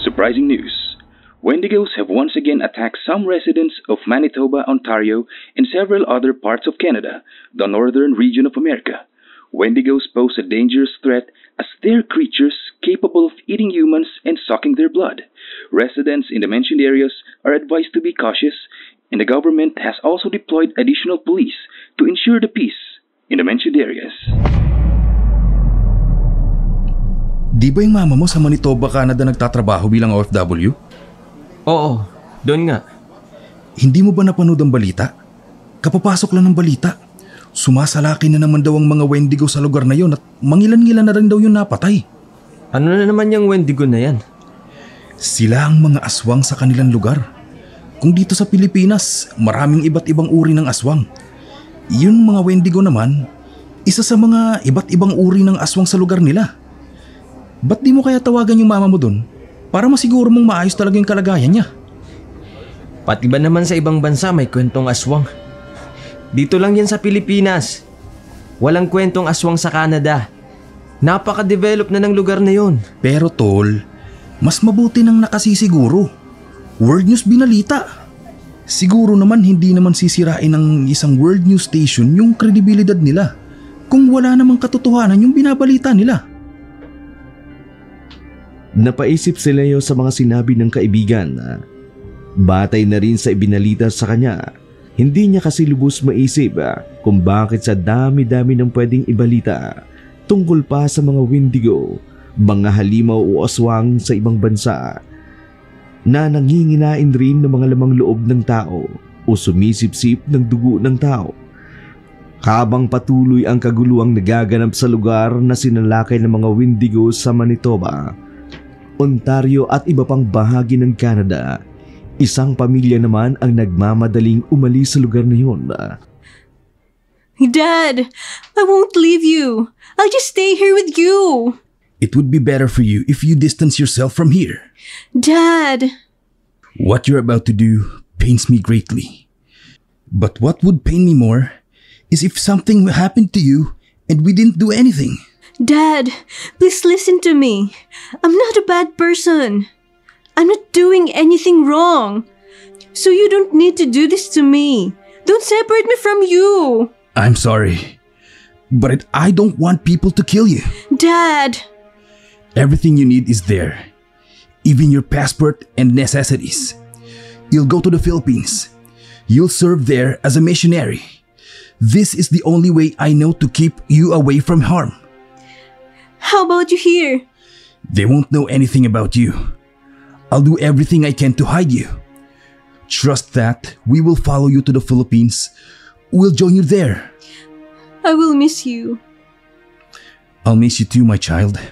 Surprising news. Wendigos have once again attacked some residents of Manitoba, Ontario, and several other parts of Canada, the northern region of America. Wendigos pose a dangerous threat as they're creatures capable of eating humans and sucking their blood. Residents in the mentioned areas are advised to be cautious, and the government has also deployed additional police to ensure the peace in the mentioned areas. Di ba yung mama mo sa Manitoba, Canada nagtatrabaho bilang OFW? Oo, doon nga. Hindi mo ba napanood ang balita? Kapapasok lang ng balita. Sumasalaki na naman daw ang mga Wendigo sa lugar na yon at mangilan-ngilan na rin daw yung napatay. Ano na naman yung Wendigo na yan? Sila ang mga aswang sa kanilang lugar. Kung dito sa Pilipinas, maraming iba't ibang uri ng aswang. Yung mga Wendigo naman, isa sa mga iba't ibang uri ng aswang sa lugar nila. Ba't di mo kaya tawagan yung mama mo dun para masiguro mong maayos talaga yung kalagayan niya? Pati ba naman sa ibang bansa may kwentong aswang? Dito lang yan sa Pilipinas. Walang kwentong aswang sa Canada. Napaka-develop na ng lugar na yon. Pero tol, mas mabuti nang nakasisiguro. World News binalita. Siguro naman hindi naman sisirain ng isang World News station yung kredibilidad nila kung wala namang katotohanan yung binabalita nila. Napaisip si Leo sa mga sinabi ng kaibigan. Batay na rin sa ibinalita sa kanya. Hindi niya kasi lubos maisip kung bakit sa dami-dami ng pwedeng ibalita tungkol pa sa mga Wendigo, mga halimaw o aswang sa ibang bansa na nanginginain rin ng mga lamang loob ng tao o sumisip-sip ng dugo ng tao. Habang patuloy ang kaguluhang nagaganap sa lugar na sinalakay ng mga Wendigo sa Manitoba, Ontario at iba pang bahagi ng Canada, isang pamilya naman ang nagmamadaling umalis sa lugar na yun. Dad, I won't leave you. I'll just stay here with you. It would be better for you if you distance yourself from here. Dad! What you're about to do pains me greatly. But what would pain me more is if something happened to you and we didn't do anything. Dad, please listen to me. I'm not a bad person. I'm not doing anything wrong. So you don't need to do this to me. Don't separate me from you. I'm sorry, but I don't want people to kill you. Dad! Everything you need is there. Even your passport and necessities. You'll go to the Philippines. You'll serve there as a missionary. This is the only way I know to keep you away from harm. How about you here? They won't know anything about you. I'll do everything I can to hide you. Trust that we will follow you to the Philippines. We'll join you there. I will miss you. I'll miss you too, my child.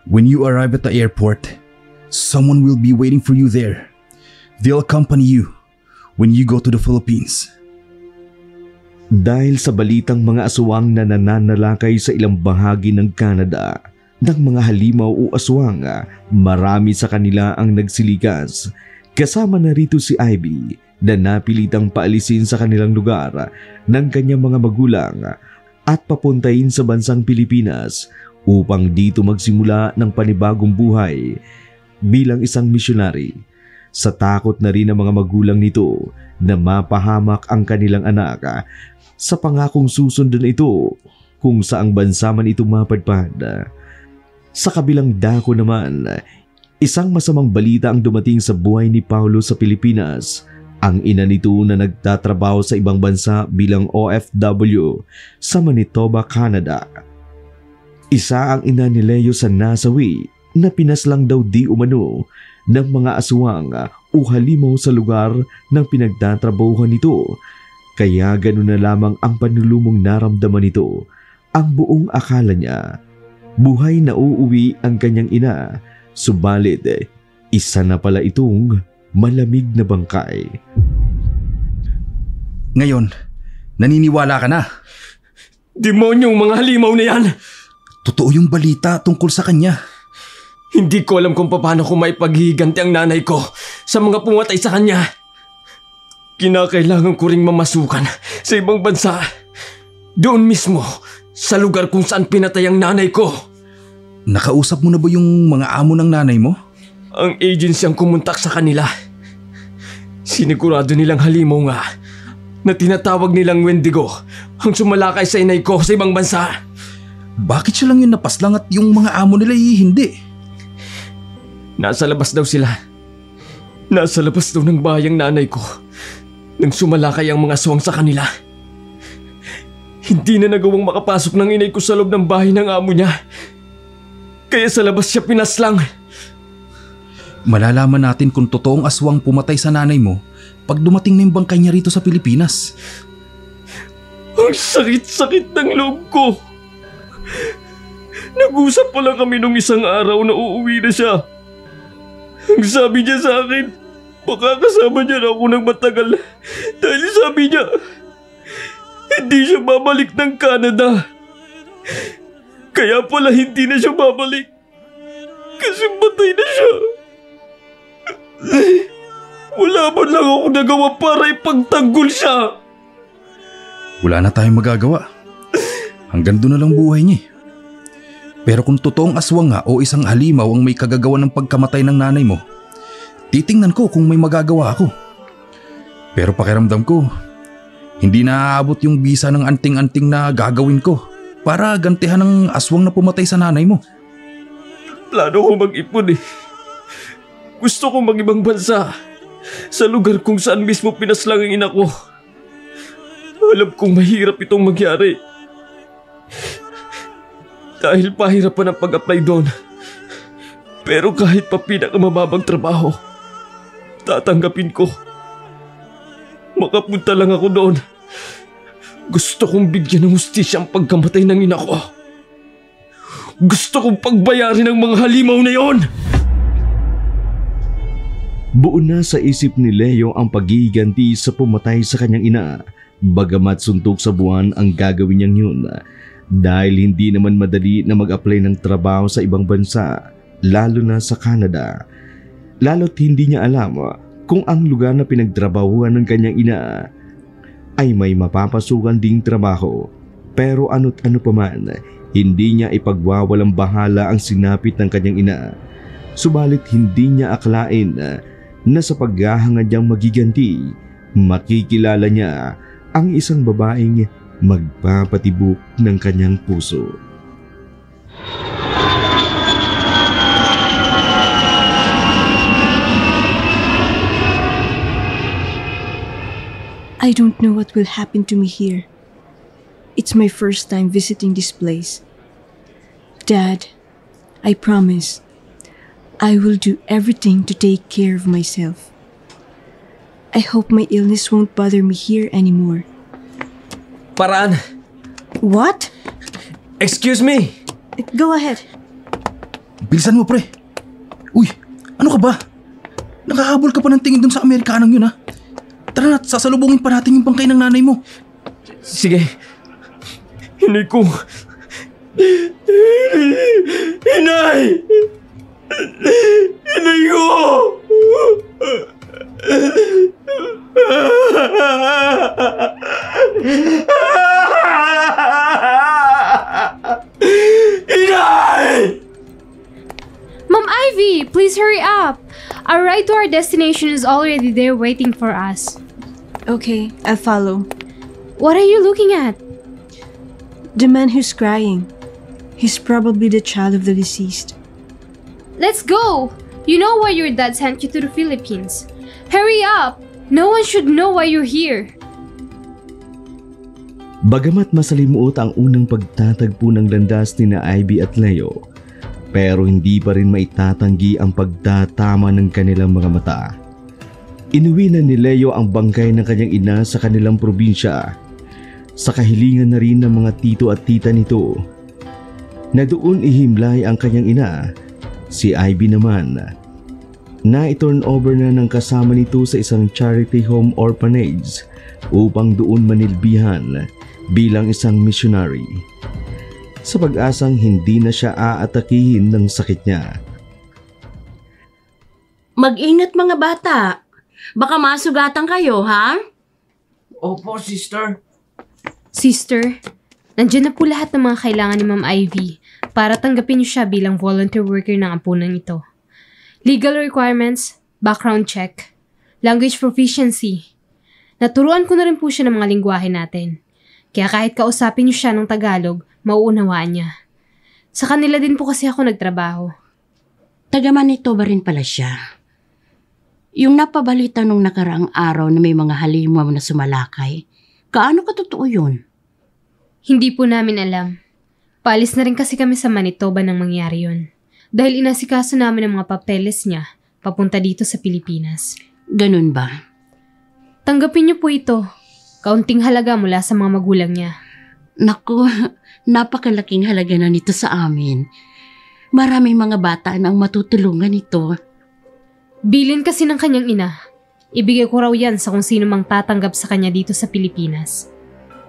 When you arrive at the airport, someone will be waiting for you there. They'll accompany you when you go to the Philippines. Dahil sa balitang mga aswang na nananalakay sa ilang bahagi ng Canada ng mga halimaw o aswang, marami sa kanila ang nagsilikas. Kasama na rito si Ivy na napilitang paalisin sa kanilang lugar ng kanyang mga magulang at papuntahin sa bansang Pilipinas upang dito magsimula ng panibagong buhay bilang isang missionary. Sa takot na rin ng mga magulang nito na mapahamak ang kanilang anak sa pangakong susundan ito kung saang bansa man ito mapadpad. Sa kabilang dako naman, isang masamang balita ang dumating sa buhay ni Paulo sa Pilipinas. Ang ina nito na nagtatrabaho sa ibang bansa bilang OFW sa Manitoba, Canada. Isa ang ina ni Leo sa nasawi na pinaslang daw di umano ng mga aswang o halimaw sa lugar ng pinagtatrabahuhan nito. Kaya ganoon na lamang ang panlulumong naramdaman nito. Ang buong akala niya, buhay na uuwi ang kanyang ina. Subalit, isa na pala itong malamig na bangkay. Ngayon, naniniwala ka na? Demonyong mga halimaw na yan! Totoo yung balita tungkol sa kanya. Hindi ko alam kung paano ko maipaghihiganti ang nanay ko sa mga pumatay sa kanya. Kinakailangan ko ring mamasukan sa ibang bansa. Doon mismo, sa lugar kung saan pinatay ang nanay ko. Nakausap mo na ba yung mga amo ng nanay mo? Ang agency ang kumontak sa kanila. Sinigurado nilang halimaw nga na tinatawag nilang Wendigo ang sumalakay sa inay ko sa ibang bansa. Bakit siya lang yung napaslang at yung mga amo nila hindi? Nasa labas daw sila. Nasa labas daw ng bayang nanay ko nang sumalakay ang mga aswang sa kanila. Hindi na nagawang makapasok ng inay ko sa loob ng bahay ng amo niya. Kaya sa labas siya pinaslang. Malalaman natin kung totoong aswang pumatay sa nanay mo pag dumating na yung bangkay niya rito sa Pilipinas. Ang sakit-sakit ng loob ko. Nag-usap pa lang kami nung isang araw na uuwi na siya. Ang sabi niya sa akin, makakasama niya na ako ng matagal dahil sabi niya, hindi siya babalik ng Canada. Kaya pala hindi na siya babalik kasi patay na siya. Wala man lang ako nagawa para ipagtanggol siya. Wala na tayong magagawa. Hanggang doon na lang buhay niya. Pero kung totoong aswang nga o isang halimaw ang may kagagawa ng pagkamatay ng nanay mo, titingnan ko kung may magagawa ako. Pero pakiramdam ko, hindi na aabot yung bisa ng anting-anting na gagawin ko para gantihan ng aswang na pumatay sa nanay mo. Plano ko mag-ipon eh. Gusto ko mag-ibang bansa sa lugar kung saan mismo pinaslang ang ina ko. Alam kong mahirap itong magyari. Dahil pahirapan ang pag-apply doon. Pero kahit pa pinakamababang trabaho, tatanggapin ko. Makapunta lang ako doon. Gusto kong bigyan ng hustisya ang pagkamatay ng ina ko. Gusto kong pagbayarin ang mga halimaw na yon. Buo na sa isip ni Leo ang pagiganti sa pumatay sa kanyang ina, bagamat suntok sa buwan ang gagawin niyang yun dahil hindi naman madali na mag-apply ng trabaho sa ibang bansa, lalo na sa Canada. Lalo't hindi niya alam kung ang lugar na pinagtrabahuan ng kanyang ina ay may mapapasukan ding trabaho. Pero ano't ano pa man, hindi niya ipagwawalang bahala ang sinapit ng kanyang ina. Subalit hindi niya akalain na sa paghahangad niyang magiganti, makikilala niya ang isang babaeng magpapatibok ng kanyang puso. I don't know what will happen to me here. It's my first time visiting this place. Dad, I promise, I will do everything to take care of myself. I hope my illness won't bother me here anymore. Paraan! What? Excuse me! Go ahead. Bilisan mo, pre. Uy, ano ka ba? Nakahabol ka pa ng tingin dun sa Amerikanang yun, ha? Tara na, sasalubungin pa natin yung bangkay ng nanay mo. Sige. Inay ko. Inay! Inay ko! Inay! Ma'am Ivy, please hurry up. Our ride to our destination is already there waiting for us. Okay, I'll follow. What are you looking at? The man who's crying. He's probably the child of the deceased. Let's go! You know why your dad sent you to the Philippines. Hurry up! No one should know why you're here. Bagamat masalimuot ang unang pagtatagpo ng landas ni na Ivy at Leo, pero hindi pa rin maitatanggi ang pagtatama ng kanilang mga mata. Inuwi na ni Leo ang bangkay ng kanyang ina sa kanilang probinsya, sa kahilingan na rin ng mga tito at tita nito, na doon ihimlay ang kanyang ina. Si Ivy naman, na i-turn over na ng kasama nito sa isang charity home orphanage upang doon manilbihan bilang isang missionary, sa pag-asang hindi na siya aatakihin ng sakit niya. Mag-ingat mga bata. Baka masugatan kayo, ha? Opo, sister. Sister, nandiyan na po lahat ng mga kailangan ni Ma'am Ivy para tanggapin niyo siya bilang volunteer worker ng ampunan nito. Legal requirements, background check, language proficiency. Naturuan ko na rin po siya ng mga lingwahe natin. Kaya kahit kausapin niyo siya ng Tagalog, mauunawaan niya. Sa kanila din po kasi ako nagtrabaho. Taga Manitoba rin pala siya. Yung napabalita nung nakaraang araw na may mga halimaw na sumalakay, kaano katotoo yun? Hindi po namin alam. Paalis na rin kasi kami sa Manitoba nang mangyari yun. Dahil inasikaso namin ang mga papeles niya papunta dito sa Pilipinas. Ganun ba? Tanggapin niyo po ito. Kaunting halaga mula sa mga magulang niya. Naku, napakalaking halaga na nito sa amin. Maraming mga bata na ang matutulungan nito. Bilin kasi ng kanyang ina. Ibigay ko raw yan sa kung sino mang tatanggap sa kanya dito sa Pilipinas.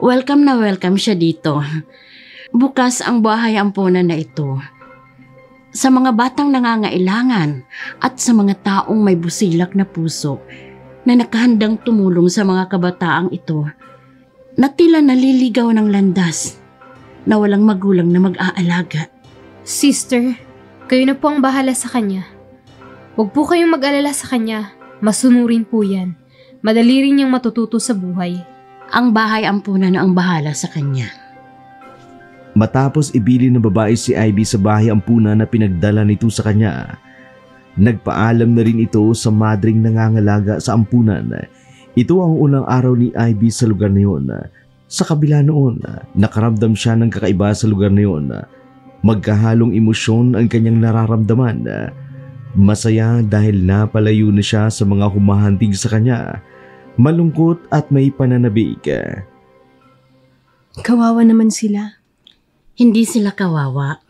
Welcome na welcome siya dito. Bukas ang bahay ampunan na ito. Sa mga batang nangangailangan at sa mga taong may busilak na puso na nakahandang tumulong sa mga kabataang ito na tila naliligaw ng landas na walang magulang na mag-aalaga. Sister, kayo na po ang bahala sa kanya. Huwag po kayong mag-alala sa kanya. Masunurin po yan. Madali rin niyang matututo sa buhay. Ang bahay ampunan na ang bahala sa kanya. Matapos ibilin ng babae si Ivy sa bahay ampunan na pinagdala nito sa kanya, nagpaalam na rin ito sa madring nangangalaga sa ampunan. Ito ang unang araw ni Ivy sa lugar na yun. Sa kabila noon, nakaramdam siya ng kakaiba sa lugar na yun. Magkahalong emosyon ang kanyang nararamdaman. Masaya dahil napalayo na siya sa mga humahantig sa kanya. Malungkot at may pananabik. Kawawa naman sila. Hindi sila kawawa.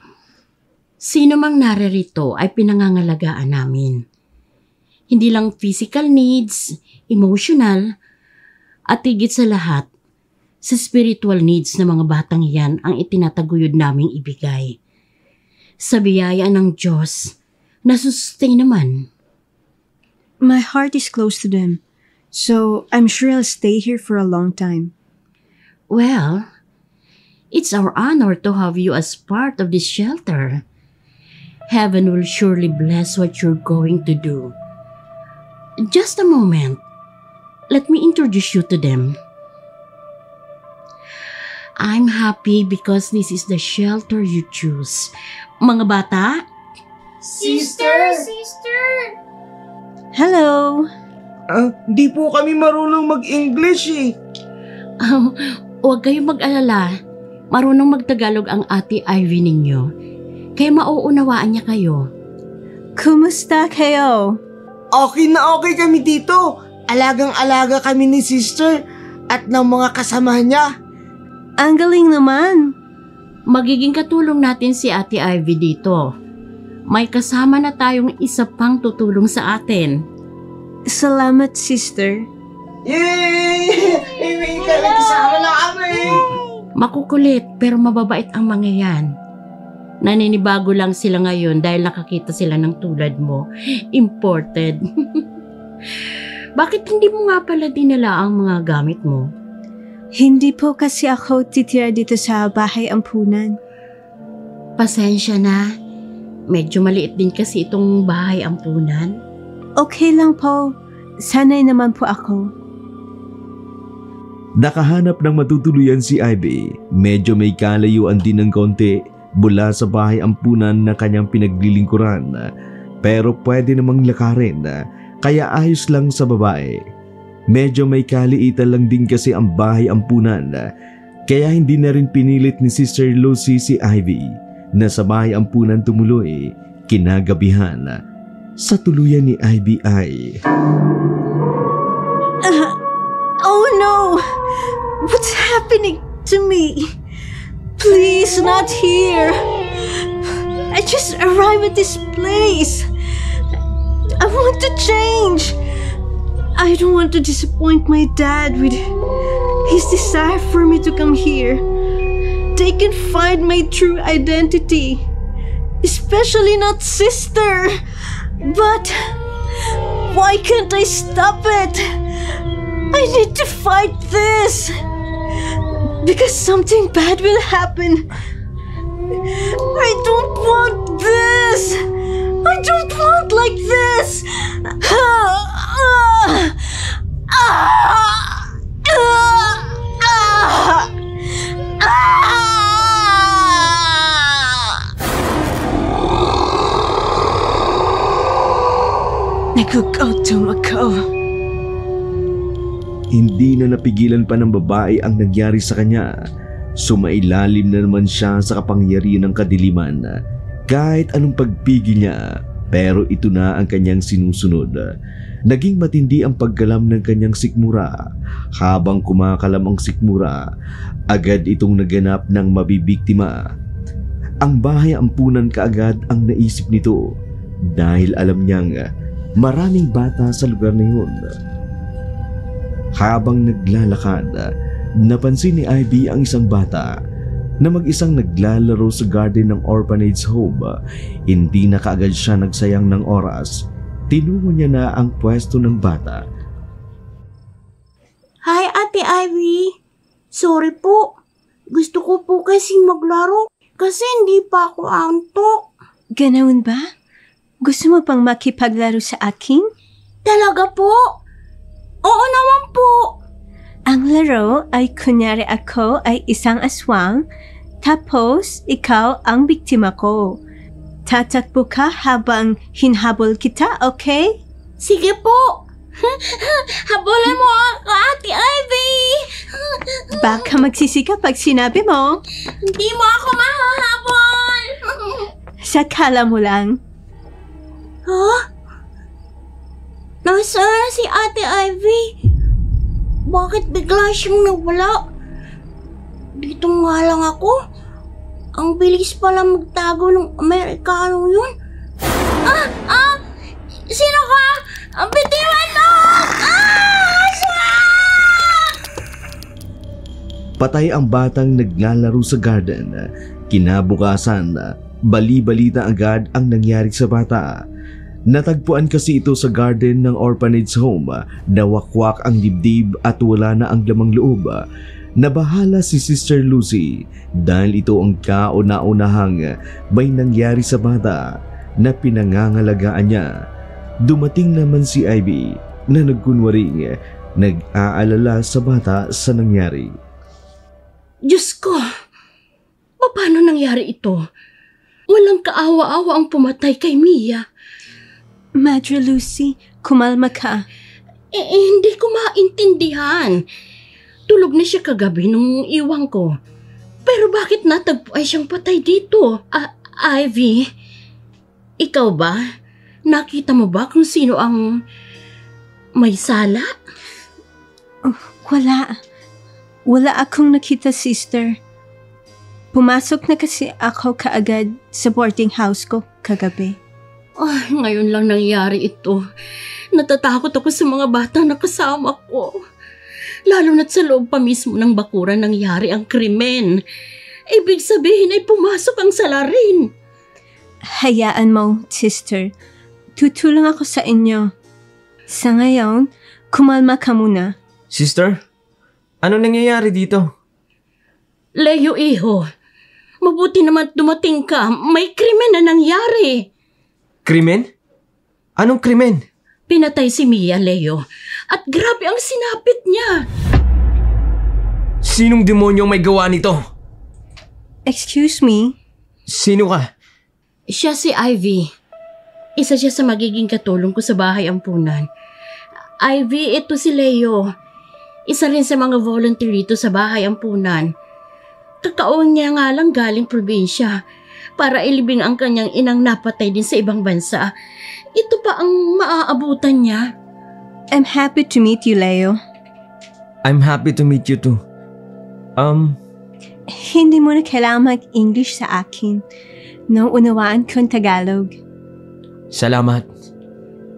Sino mang naririto ay pinangangalagaan namin. Hindi lang physical needs, emotional, at higit sa lahat, sa spiritual needs ng mga batang iyan ang itinataguyod naming ibigay. Sa biyaya ng Diyos, nasustain naman. My heart is close to them, so I'm sure I'll stay here for a long time. Well, it's our honor to have you as part of this shelter. Heaven will surely bless what you're going to do. Just a moment. Let me introduce you to them. I'm happy because this is the shelter you choose. Mga bata? Sister! Hello! Di po kami marunong mag-English eh. Huwag kayong mag-alala. Marunong mag-Tagalog ang Ate Ivy ninyo. Kaya mauunawaan niya kayo. Kumusta kayo? Okay na okay kami dito. Alagang-alaga kami ni sister at ng mga kasama niya. Ang galing naman. Magiging katulong natin si Ate Ivy dito. May kasama na tayong isa pang tutulong sa atin. Salamat, sister. Yay! May kasama na kami! Makukulit pero mababait ang mga yan. Naninibago lang sila ngayon dahil nakakita sila ng tulad mo. Imported. Bakit hindi mo nga pala dinala ang mga gamit mo? Hindi po kasi ako titira dito sa bahay ampunan. Pasensya na. Medyo maliit din kasi itong bahay ampunan. Okay lang po. Sanay naman po ako. Nakahanap ng matutuluyan si Ivy. Medyo may kalayuan din ng konti mula sa bahay ampunan na kanyang pinaglilingkuran. Pero pwede namang lakarin, kaya ayos lang sa babae. Medyo may kaliitan lang din kasi ang bahay ampunan, kaya hindi na rin pinilit ni Sister Lucy si Ivy na sa bahay ampunan tumuloy kinagabihan. Sa tuluyan ni Ivy ay... Oh no! What's happening to me? Please, not here. I just arrived at this place. I want to change. I don't want to disappoint my dad with his desire for me to come here. They can find my true identity. Especially not sister. But why can't I stop it? I need to fight this. Because something bad will happen. I don't want this. I don't want like this. Please! Nagugutom ako. Hindi na napigilan pa ng babae ang nangyari sa kanya. Sumailalim na naman siya sa kapangyarihan ng kadiliman. Kahit anong pagpigil niya, pero ito na ang kanyang sinusunod. Naging matindi ang pagkalam ng kanyang sikmura. Habang kumakalam ang sikmura, agad itong naganap ng mabibiktima. Ang bahay ampunan kaagad ang naisip nito dahil alam niyang maraming bata sa lugar na yun. Habang naglalakad, napansin ni Ivy ang isang bata na mag-isang naglalaro sa garden ng orphanage home. Hindi na kaagad siya nagsayang ng oras. Tinungo niya na ang pwesto ng bata. Hi, Ate Ivy. Sorry po. Gusto ko po kasi maglaro kasi hindi pa ako antok. Ganoon ba? Gusto mo pang makipaglaro sa akin? Talaga po? Oo naman po. Ang laro ay kunyari ako ay isang aswang, tapos ikaw ang biktima ko. Tatakbo ka habang hinhabol kita, okay? Sige po. Habulin mo ako, Ate Ivy. Baka magsisika pag sinabi mo. Hindi mo ako mahahabol. Sakala mo lang. Huh? Nasaan na si Ate Ivy? Bakit bigla siyang nawala? Dito nga lang ako. Ang bilis pala magtago ng Amerikano yun. Sino ka? Bitiwan mo! Patay ang batang naglalaro sa garden. Kinabukasan, bali-balita agad ang nangyari sa bata. Natagpuan kasi ito sa garden ng orphanage home na wakwak ang dibdib at wala na ang lamang loob. Nabahala si Sister Lucy dahil ito ang kauna-unahang may nangyari sa bata na pinangangalagaan niya. Dumating naman si Ivy na nagkunwaring nag-aalala sa bata sa nangyari. Diyos ko! Paano nangyari ito? Walang kaawa-awa ang pumatay kay Mia. Madre Lucy, kumalma ka. Hindi ko maintindihan. Tulog na siya kagabi nung iwan ko. Pero bakit natagpuan siyang patay dito? Ivy, ikaw ba? Nakita mo ba kung sino ang may sala? Wala. Wala akong nakita, sister. Pumasok na kasi ako kaagad sa boarding house ko kagabi. Ngayon lang nangyari ito. Natatakot ako sa mga bata na kasama ko. Lalo na't sa loob pa mismo ng bakuran nangyari ang krimen. Ibig sabihin ay pumasok ang salarin. Hayaan mo, sister. Tutulong ako sa inyo. Sa ngayon, kumalma ka muna. Sister, ano nangyayari dito? Leo, iho. Mabuti naman dumating ka. May krimen na nangyari. Krimen? Anong krimen? Pinatay si Mia, Leo. At grabe ang sinapit niya. Sinong demonyo may gawa nito? Excuse me? Sino ka? Siya si Ivy. Isa siya sa magiging katulong ko sa bahay ampunan. Ivy, ito si Leo. Isa rin sa mga volunteer dito sa bahay ampunan. Kakauwi niya nga lang galing probinsya para ilibing ang kanyang inang napatay din sa ibang bansa. Ito pa ang maaabutan niya. I'm happy to meet you, Leo. I'm happy to meet you too. Hindi mo na kailangan mag-English sa akin. Nauunawaan ko ang Tagalog. Salamat.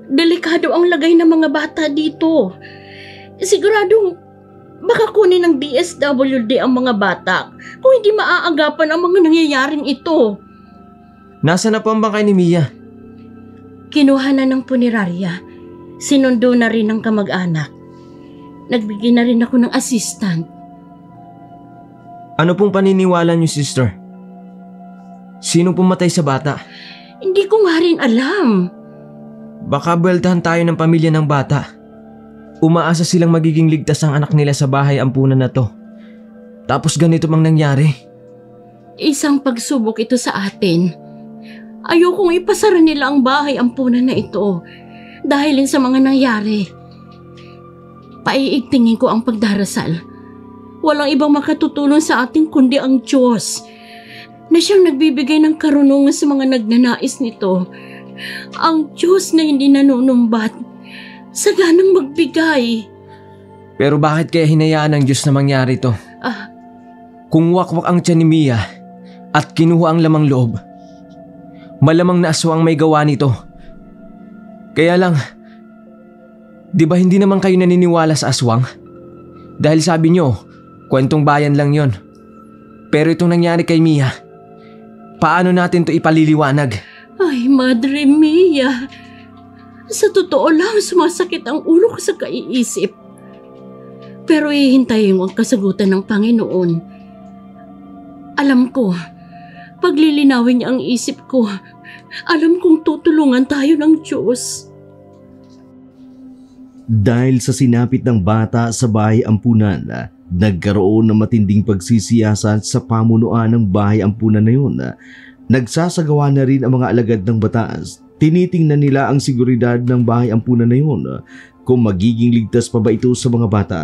Delikado ang lagay ng mga bata dito. Siguradong baka kunin ng DSWD ang mga bata kung hindi maaagapan ang mga nangyayaring ito. Nasaan na po ang bangkay ni Mia? Kinuha na ng punerarya. Sinundo na rin ng kamag-anak. Nagbigay na rin ako ng assistant. Ano pong paniniwala niyo, sister? Sino pumatay sa bata? Hindi ko nga rin alam. Baka buweltahan tayo ng pamilya ng bata. Umaasa silang magiging ligtas ang anak nila sa bahay ampunan na to. Tapos ganito mang nangyari. Isang pagsubok ito sa atin. Ayokong ipasara nila ang bahay ampunan na ito dahil sa mga nangyari. Paiigtingin ko ang pagdarasal. Walang ibang makatutulong sa atin kundi ang Diyos na siyang nagbibigay ng karunungan sa mga nagnanais nito. Ang Diyos na hindi nanunumbat, saganang magbigay. Pero bakit kaya hinayaan ng Diyos na mangyari to? Kung wakwak ang tiyan ni Mia at kinuha ang lamang loob, malamang na aswang may gawa nito. Kaya lang, di ba hindi naman kayo naniniwala sa aswang? Dahil sabi nyo, kwentong bayan lang yon. Pero itong nangyari kay Mia, paano natin to ipaliliwanag? Ay, Madre Mia. Sa totoo lang, sumasakit ang ulo ko sa kaiisip. Pero hihintayin mo ang kasagutan ng Panginoon. Alam ko, paglilinawin niya ang isip ko, alam kong tutulungan tayo ng Diyos. Dahil sa sinapit ng bata sa bahay ampunan, nagkaroon ng matinding pagsisiyasat sa pamunuan ng bahay ampunan na yun. Nagsasagawa na rin ang mga alagad ng batas. Tinitingnan nila ang seguridad ng bahay ampunan na yun kung magiging ligtas pa ba ito sa mga bata.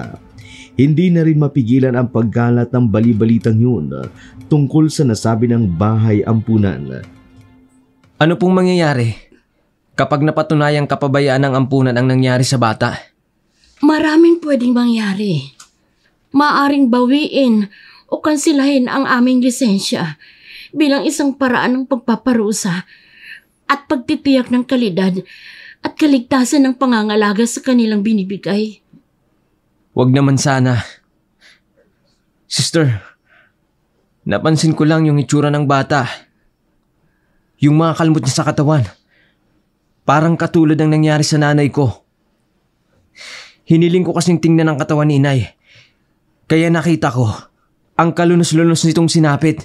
Hindi na rin mapigilan ang paggalat ng bali-balitang yun tungkol sa nasabi ng bahay ampunan. Ano pong mangyayari kapag napatunayang kapabayaan ng ampunan ang nangyari sa bata? Maraming pwedeng mangyari. Maaring bawiin o kansilahin ang aming lisensya bilang isang paraan ng pagpaparusa at pagtitiyak ng kalidad at kaligtasan ng pangangalaga sa kanilang binibigay. Wag naman sana. Sister, napansin ko lang yung itsura ng bata. Yung mga kalmot niya sa katawan. Parang katulad ng nangyari sa nanay ko. Hiniling ko kasing tingnan ang katawan ni inay. Kaya nakita ko ang kalunos-lunos nitong sinapit.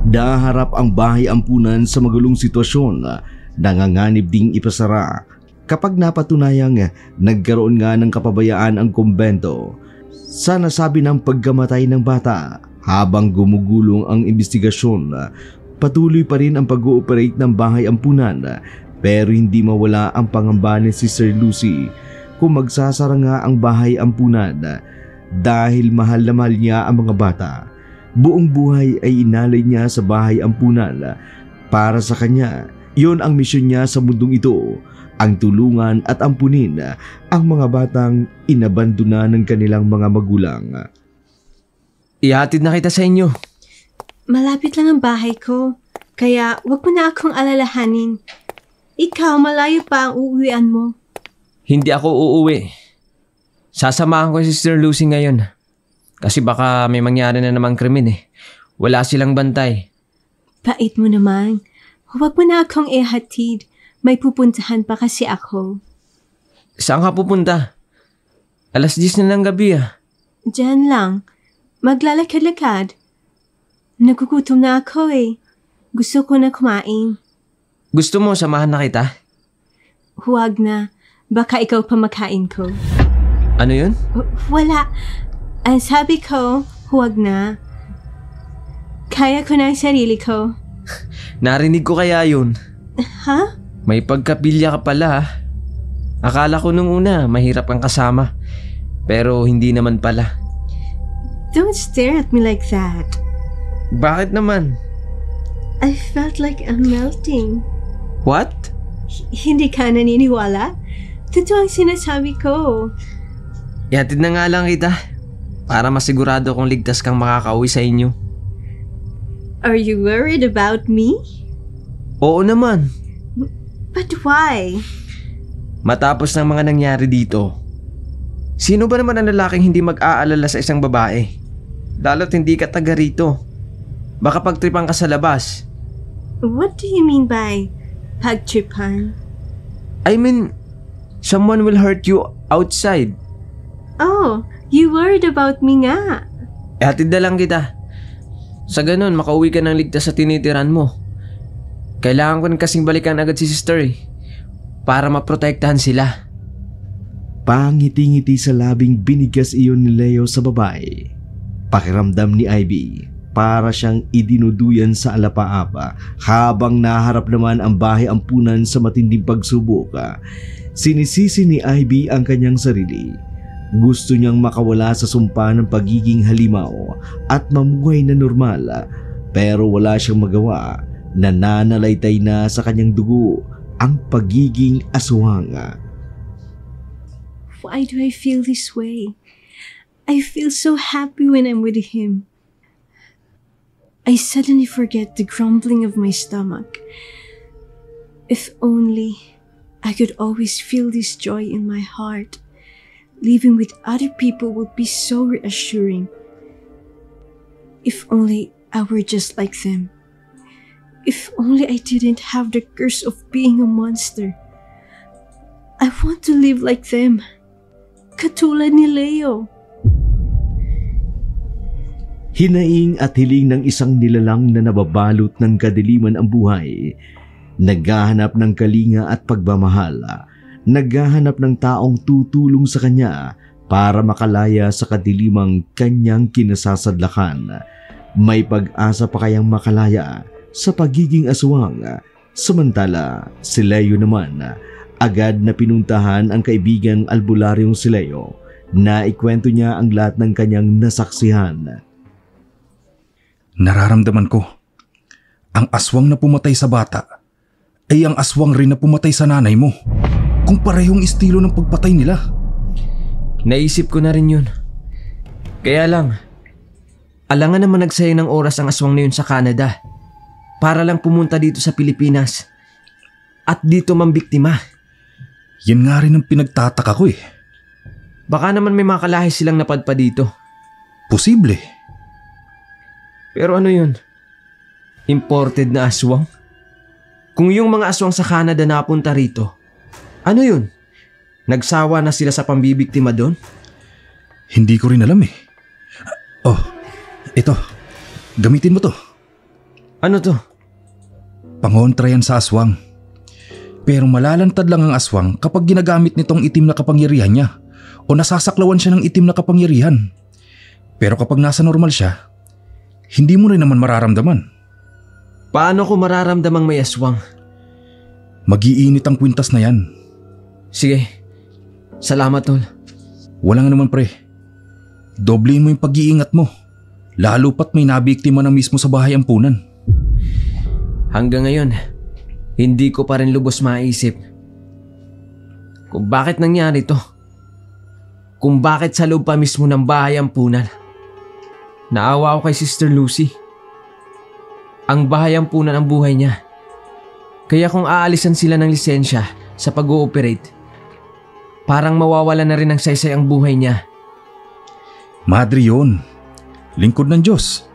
Daharap ang bahay ampunan sa magulong sitwasyon, nanganganib ding ipasara kapag napatunayang nagkaroon nga ng kapabayaan ang kumbento sa nasabi ng pagkamatay ng bata. Habang gumugulong ang investigasyon, patuloy pa rin ang pag-ooperate ng bahay ampunan, pero hindi mawala ang pangamba ni Sister Lucy kung magsasara nga ang bahay ampunan dahil mahal na mahal niya ang mga bata. Buong buhay ay inalay niya sa bahay ampunan. Para sa kanya, yon ang misyon niya sa mundong ito, ang tulungan at ampunin ang mga batang inabandona ng kanilang mga magulang. Ihatid na kita sa inyo. Malapit lang ang bahay ko, kaya wag mo na akong alalahanin. Ikaw, malayo pa ang uuwian mo. Hindi ako uuwi. Sasamahan ko si Sister Lucy ngayon. Kasi baka may mangyari na namang krimen eh. Wala silang bantay. Pait mo naman. Huwag mo na akong ihatid. May pupuntahan pa kasi ako. Saan ka pupunta? 10:00 na ng gabi ah. Diyan lang. Maglalakad-lakad. Nagugutom na ako eh. Gusto ko na kumain. Gusto mo samahan na kita? Huwag na. Baka ikaw pa makain ko. Ano yun? Wala. Ang sabi ko, huwag na. Kaya ko na ang sarili ko. Narinig ko kaya yun. Ha? May pagkapilya ka pala. Akala ko nung una mahirap kang kasama. Pero hindi naman pala. Don't stare at me like that. Bakit naman? I felt like I'm melting. What? Hindi ka naniniwala? Totoo ang sinasabi ko. Ihatid na nga lang kita. Para masigurado kong ligtas kang makakauwi sa inyo. Are you worried about me? Oo naman. But why? Matapos ng mga nangyari dito, sino ba naman ang lalaking hindi mag-aalala sa isang babae? Lalo't hindi ka taga rito. Baka pagtripan ka sa labas. What do you mean by pagtripan? I mean, someone will hurt you outside. Oh, you worried about me nga. Hatid na lang kita. Sa ganun, makauwi ka ng ligtas sa tinitiran mo. Kailangan ko rin kasing balikan agad si sister para maprotektahan sila. Pangiti-ngiti sa labing binigas iyon ni Leo sa babae. Pakiramdam ni Ivy para siyang idinuduyan sa alapaapa habang naharap naman ang bahay ampunan sa matinding pagsubok. Sinisisi ni Ivy ang kanyang sarili. Gusto niyang makawala sa sumpa ng pagiging halimaw at mamuhay na normal, pero wala siyang magawa. Nananalaytay na sa kanyang dugo ang pagiging aswang. Why do I feel this way? I feel so happy when I'm with him. I suddenly forget the grumbling of my stomach. If only I could always feel this joy in my heart. Living with other people would be so reassuring. If only I were just like them. If only I didn't have the curse of being a monster. I want to live like them. Katulad ni Leo. Hinaing at hiling ng isang nilalang na nababalot ng kadiliman ang buhay. Naghahanap ng kalinga at pagmamahal. Naghahanap ng taong tutulong sa kanya para makalaya sa kadilimang kanyang kinasasadlakan. May pag-asa pa kayang makalaya sa pagiging aswang. Samantala, si Leo naman, agad na pinuntahan ang kaibigang albularyong si Leo na ikwento niya ang lahat ng kanyang nasaksihan. Nararamdaman ko, ang aswang na pumatay sa bata ay ang aswang rin na pumatay sa nanay mo. Kung parehong estilo ng pagpatay nila. Naisip ko na rin yun. Kaya lang, alangan naman nagsayang ng oras ang aswang na yun sa Canada para lang pumunta dito sa Pilipinas at dito mambiktima. Yan nga rin ang pinagtataka ko eh. Baka naman may mga kalahi silang napadpa dito. Posible. Pero ano yun? Imported na aswang? Kung yung mga aswang sa Canada napunta rito, ano yun? Nagsawa na sila sa pambibiktima doon? Hindi ko rin alam eh. Oh, ito. Gamitin mo to. Ano to? Pangontra yan sa aswang. Pero malalantad lang ang aswang kapag ginagamit nitong itim na kapangyarihan niya o nasasaklawan siya ng itim na kapangyarihan. Pero kapag nasa normal siya, hindi mo rin naman mararamdaman. Paano ko mararamdamang may aswang? Mag-iinit ang kwintas na yan. Sige, salamat tol. Wala nga naman pre. Doblein mo yung pag-iingat mo. Lalo pat may nabiktima na mismo sa bahay ampunan. Hanggang ngayon, hindi ko pa rin lubos maisip kung bakit nangyari to. Kung bakit sa loob pa mismo ng bahay ampunan. Naawa ako kay Sister Lucy. Ang bahay ampunan ang buhay niya. Kaya kung aalisan sila ng lisensya sa pag-ooperate, parang mawawala na rin ng saysay ang buhay niya. Madre yun. Lingkod ng Diyos.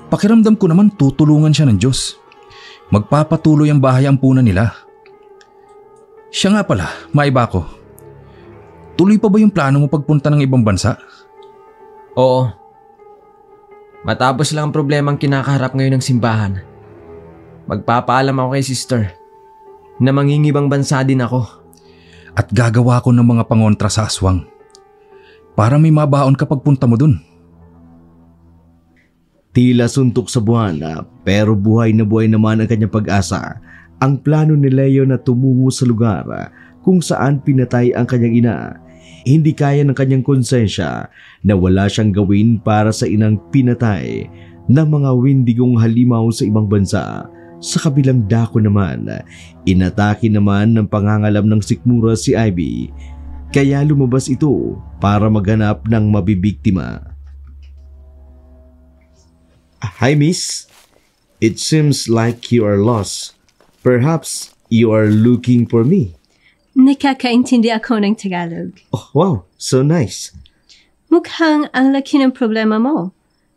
Pakiramdam ko naman tutulungan siya ng Diyos. Magpapatuloy ang bahay ampunan nila. Siya nga pala, maiba ko. Tuloy pa ba yung plano mo pagpunta ng ibang bansa? Oo. Matapos lang ang problema ang kinakaharap ngayon ng simbahan, magpapaalam ako kay sister na mangingibang bansa din ako. At gagawa ko ng mga pangontra sa aswang para may mabaon kapag punta mo dun. Tila suntok sa buwan pero buhay na buhay naman ang kanyang pag-asa. Ang plano ni Leo na tumungo sa lugar kung saan pinatay ang kanyang ina. Hindi kaya ng kanyang konsensya na wala siyang gawin para sa inang pinatay ng mga windigong halimaw sa ibang bansa. Sa kabilang dako naman, inatake naman ng pangangalam ng sikmura si Ivy. Kaya lumabas ito para maghanap ng mabibiktima. Hi miss, it seems like you are lost. Perhaps you are looking for me. Nakakaintindi ako ng Tagalog. Oh wow, so nice. Mukhang ang laki ng problema mo.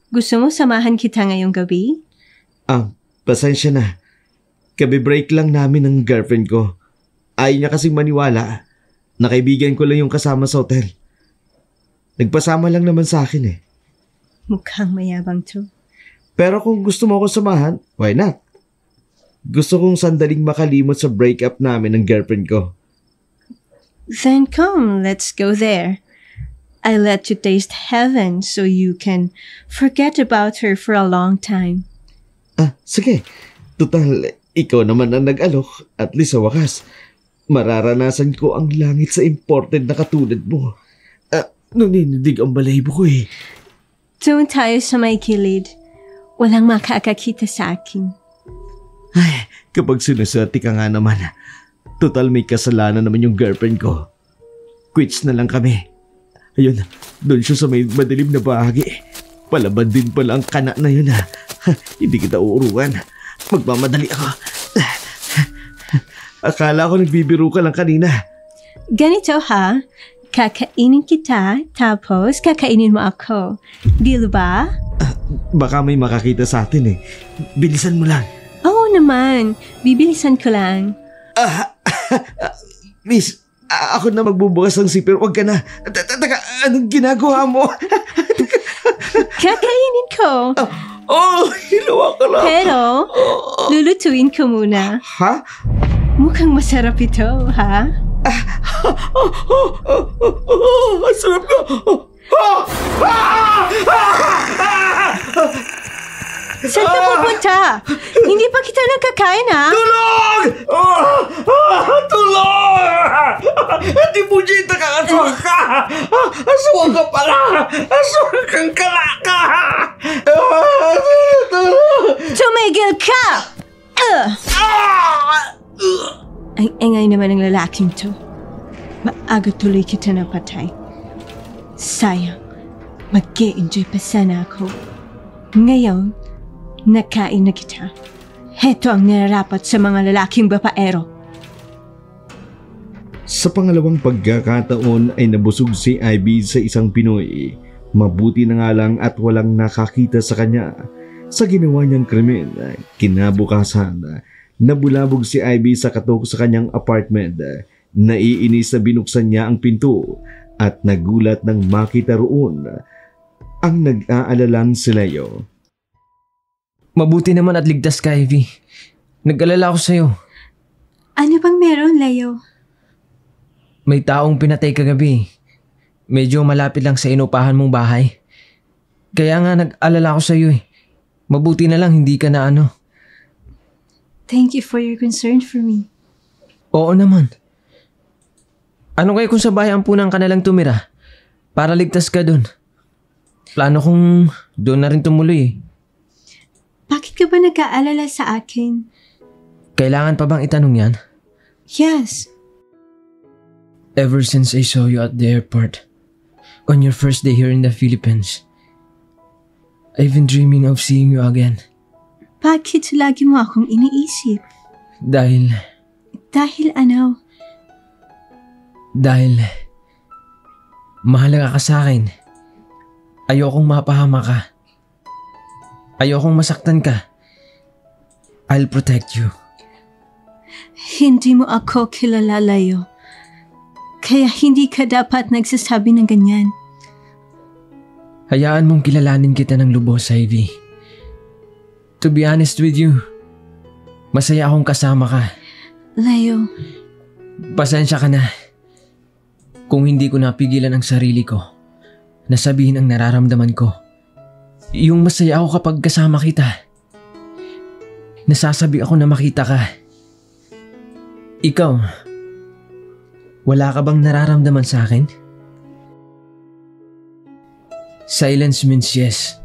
Gusto mo samahan kita ngayong gabi? Pasensya na. Kabi-break lang namin ng girlfriend ko. Ayaw niya kasing maniwala na kaibigan ko lang yung kasama sa hotel. Nagpasama lang naman sa akin eh. Mukhang mayabang to. Pero kung gusto mo ako samahan, why not? Gusto kong sandaling makalimot sa breakup namin ng girlfriend ko. Then come, let's go there. I let you taste heaven so you can forget about her for a long time. Sige. Total, ikaw naman ang nag-alok. At least sa wakas, mararanasan ko ang langit sa imported na katulad mo. Naninindig ang balahibo ko eh. Doon tayo sa may kilid. Walang makakakita sa akin. Ay, kapag sinuswerte ka nga naman, total may kasalanan naman yung girlfriend ko. Quits na lang kami. Ayun, doon siya sa may madilim na bahagi. Palaban din pala ang kana na yun ha. Hindi kita uuruan. Magmamadali ako. Akala ko nagbibiro ka lang kanina. Ganito ha, kakainin kita, tapos kakainin mo ako. Deal ba? Baka may makakita sa atin eh. Bilisan mo lang. Oo naman, bibilisan ko lang. Miss, ako na magbubukas ng zipper. Huwag ka na. Taka, anong ginagawa mo? Kakainin ko. Hilawa ka lang. Pero, lulutuin ko muna. Ha? Mukhang masarap ito, ha? Ang sarap ka. Saan ka pupunta? Hindi pa kita nagkakain, ha? Tulong! Tulong! Hindi mo dyan nakakaswang ka! Aswang ka pala! Aswang kang kalaka! Tumigil ka! Ang ingay naman ng lalaking to. Maaga tuloy kita napatay. Sayang, mag-e-enjoy pa sana ako. Ngayon, nakain na kita. Heto ang nararapat sa mga lalaking babaero. Sa pangalawang pagkakataon ay nabusog si Ivy sa isang Pinoy. Mabuti na nga lang at walang nakakita sa kanya. Sa ginawa niyang krimen, kinabukasan, nabulabog si Ivy sa katok sa kanyang apartment. Naiinis na binuksan niya ang pinto at nagulat nang makita roon ang nag-aalalang si Leo. Mabuti naman at ligtas ka, Ivy. Nag-alala ako sa'yo. Ano bang meron, Leo? May taong pinatay kagabi. Medyo malapit lang sa inupahan mong bahay. Kaya nga nag-alala ako sa'yo eh. Mabuti na lang hindi ka na ano. Thank you for your concern for me. Oo naman. Ano kaya kung sa bahay ampunan ka na lang tumira? Para ligtas ka dun. Plano kong doon na rin tumuloy eh. Bakit ka ba nag-aalala sa akin? Kailangan pa bang itanong yan? Yes. Ever since I saw you at the airport, on your first day here in the Philippines, I've been dreaming of seeing you again. Bakit lagi mo akong iniisip? Dahil ano? Dahil mahalaga ka sa akin. Ayokong mapahama ka. Ayokong masaktan ka. I'll protect you. Hindi mo ako kilala, Leo. Kaya hindi ka dapat nagsasabi ng ganyan. Hayaan mong kilalanin kita ng lubos, Ivy. To be honest with you, masaya akong kasama ka. Leo. Pasensya ka na. Kung hindi ko napigilan ang sarili ko na sabihin ang nararamdaman ko. Yung masaya ako kapag kasama kita. Nasasabi ako na makita ka. Ikaw, wala ka bang nararamdaman sa akin? Silence means yes.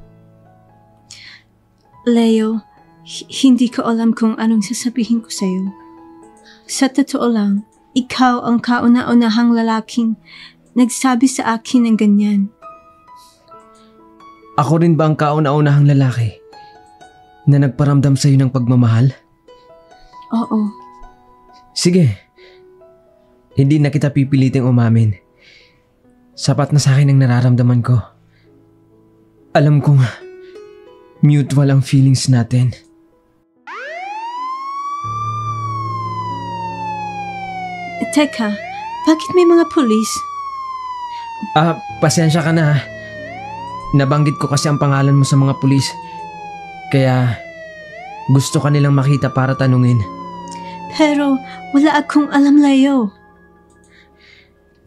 Leo, hindi ko alam kung anong sasabihin ko sa'yo. Sa totoo lang, ikaw ang kauna-unahang lalaking nagsabi sa akin ng ganyan. Ako rin ba ang kauna-unahang lalaki na nagparamdam sa'yo ng pagmamahal? Oo. Sige. Hindi na kita pipiliting umamin. Sapat na sa akin ang nararamdaman ko. Alam kong mutual ang feelings natin. Teka, bakit may mga pulis? Pasensya ka na. Nabanggit ko kasi ang pangalan mo sa mga pulis. Kaya Gusto ka nilang makita para tanungin. Pero wala akong alam, Leo.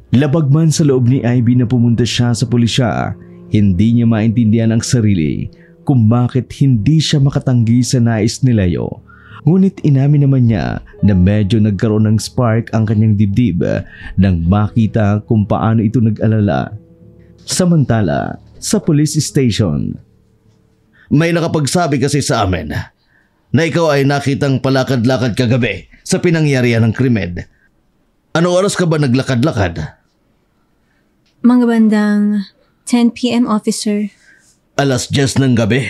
Labag man sa loob ni Ivy na pumunta siya sa pulisya, hindi niya maintindihan ang sarili kung bakit hindi siya makatanggi sa nais ni Leo. Ngunit inamin naman niya na medyo nagkaroon ng spark ang kanyang dibdib nang makita kung paano ito nag-alala. Samantala, sa police station. May nakapagsabi kasi sa amin na ikaw ay nakitang palakad-lakad kagabi sa pinangyarihan ng krimen. Anong oras ka ba naglakad-lakad? Mga bandang 10 p.m. officer. Alas 10 ng gabi?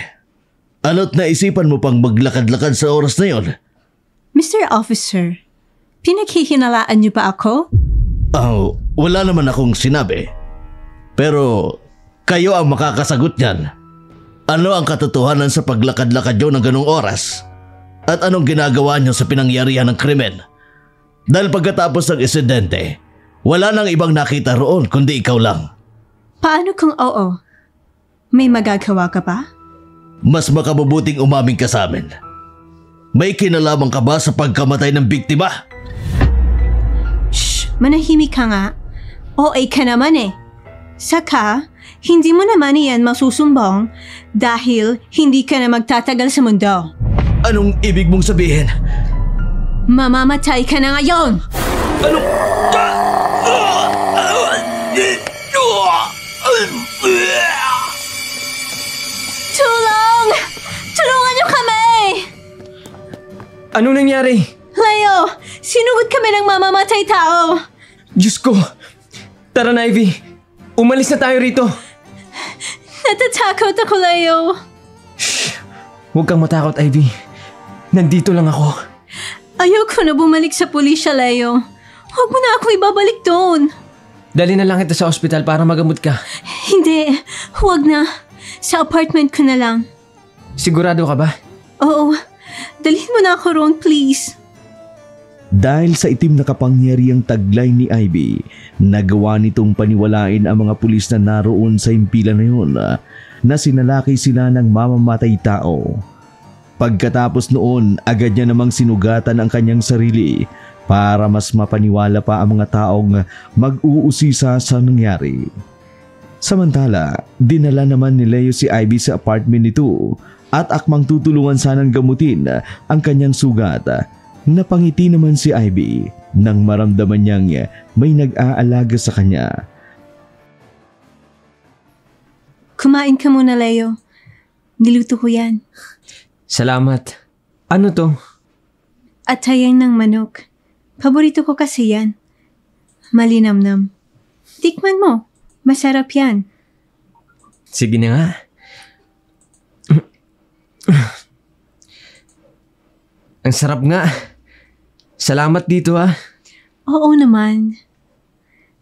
Ano't naisipan mo pang maglakad-lakad sa oras na yon? Mr. Officer, pinaghihinalaan niyo ba ako? Wala naman akong sinabi. Pero kayo ang makakasagot niyan. Ano ang katotohanan sa paglakad-lakad niyo ng ganong oras? At anong ginagawa niyo sa pinangyarihan ng krimen? Dahil pagkatapos ng insidente, wala nang ibang nakita roon kundi ikaw lang. Paano kung oo? May magagawa ka ba? Mas makabubuting umaming ka sa amin. May kinalaman ka ba sa pagkamatay ng biktima? Shh! Manahimik ka nga. OA ka naman eh. Saka, hindi mo naman iyan masusumbong dahil hindi ka na magtatagal sa mundo. Anong ibig mong sabihin? Mamamatay ka na ngayon! Anong... Tulong! Tulungan niyo kami! Anong nangyari? Leo, sinugod kami ng mamamatay tao. Diyos ko! Tara na, Ivy. Umalis na tayo rito. Natatakot ako, Leo. Shh! Huwag kang matakot, Ivy. Nandito lang ako. Ayoko na bumalik sa pulisya, Leo. Huwag mo na akong ibabalik doon. Dali na lang kita sa ospital para magamot ka. Hindi, huwag na. Sa apartment ko na lang. Sigurado ka ba? Oo, dalhin mo na ako roon, please. Dahil sa itim na kapangyarihang taglay ni Ivy, nagawa nitong paniwalain ang mga pulis na naroon sa himpilan na yun na sinalakay sila ng mamamatay tao. Pagkatapos noon, agad niya namang sinugatan ang kanyang sarili para mas mapaniwala pa ang mga taong mag-uusisa sa nangyari. Samantala, dinala naman ni Leo si Ivy sa apartment nito at akmang tutulungan sanang gamutin ang kanyang sugat. Napangiti naman si Ivy nang maramdaman niyang may nag-aalaga sa kanya. Kumain ka muna, Leo. Niluto ko yan. Salamat. Ano to? Atayang ng manok. Paborito ko kasi yan. Malinamnam. Tikman mo. Masarap yan. Sige na nga. Ang sarap nga. Salamat dito ah. Oo naman.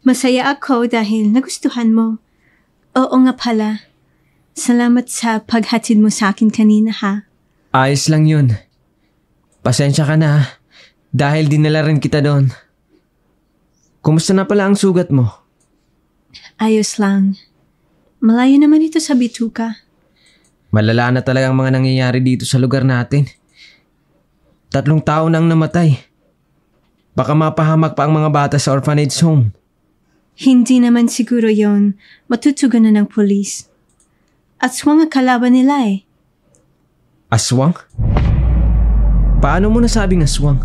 Masaya ako dahil nagustuhan mo. Oo nga pala. Salamat sa paghatid mo sa akin kanina ha. Ayos lang yun. Pasensya ka na dahil dinala rin kita doon. Kumusta na pala ang sugat mo? Ayos lang. Malayo naman ito sa bituka. Malala na talagang mga nangyayari dito sa lugar natin. 3 tao nang namatay. Baka mapahamak pa ang mga bata sa orphanage home. Hindi naman siguro yon matutugan na ng polis. Aswang ang kalaban nila eh. Aswang? Paano mo nasabing aswang?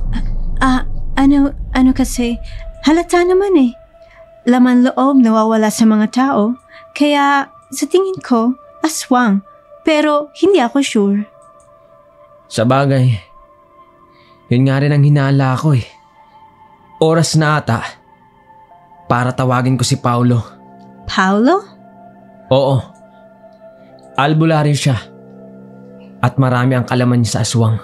Ano kasi, halata naman eh. Laman loob nawawala sa mga tao, kaya sa tingin ko, aswang. Pero hindi ako sure. Sa bagay, yun nga rin ang hinala ko eh. Oras na ata para tawagin ko si Paulo. Paulo? Oo. Albularyo siya. At marami ang kalaman niya sa aswang.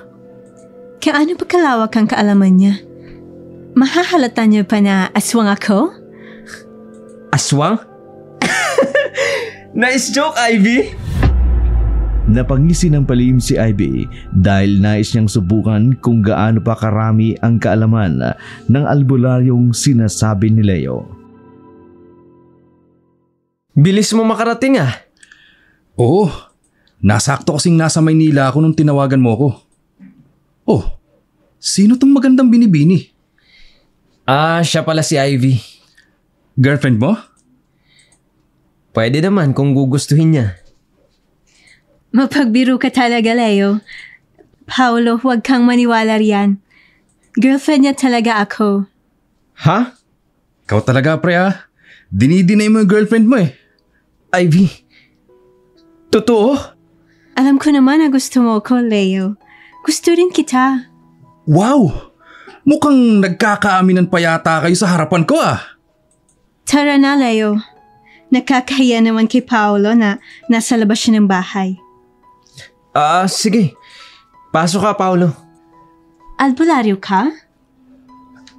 Kaano pa kalawak ang kaalaman niya? Mahahalata niya pa na aswang ako? Aswang? Nice joke, Ivy! Napangisi ng palihim si Ivy dahil nais niyang subukan kung gaano pa karami ang kaalaman ng albularyong sinasabi ni Leo. Bilis mo makarating Oo, nasakto kasing nasa Maynila ako nung tinawagan mo ko. Oh, sino tong magandang binibini? Siya pala si Ivy. Girlfriend mo? Pwede naman kung gugustuhin niya. Mapagbiro ka talaga, Leo. Paolo, huwag kang maniwala riyan. Girlfriend niya talaga ako. Ha? Ikaw talaga, pre ah. Dinidinay mo yung girlfriend mo eh. Ivy? Totoo? Alam ko naman na gusto mo ko, Leo. Gusto rin kita. Wow! Mukhang nagkakaaminan pa yata kayo sa harapan ko ah. Tara na, Leo. Nakakahiya naman kay Paolo na nasa labas siya ng bahay. Sige. Pasok ka, Paolo. Albularyo ka?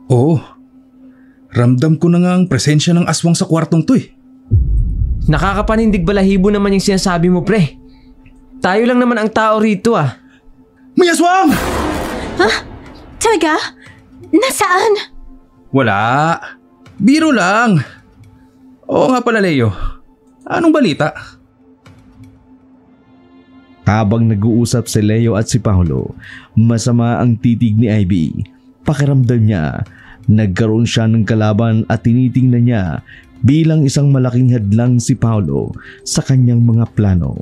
Oo. Ramdam ko na nga ang presensya ng aswang sa kwartong to eh. Nakakapanindig balahibo naman yung sinasabi mo, pre. Tayo lang naman ang tao rito ah. May aswang! Ha? Talaga? Nasaan? Wala. Biro lang. Oo nga pala, Leo. Anong balita? Habang nag-uusap si Leo at si Paolo, masama ang titig ni Ivy. Pakiramdam niya, nagkaroon siya ng kalaban at tinitingnan niya bilang isang malaking hadlang si Paolo sa kanyang mga plano.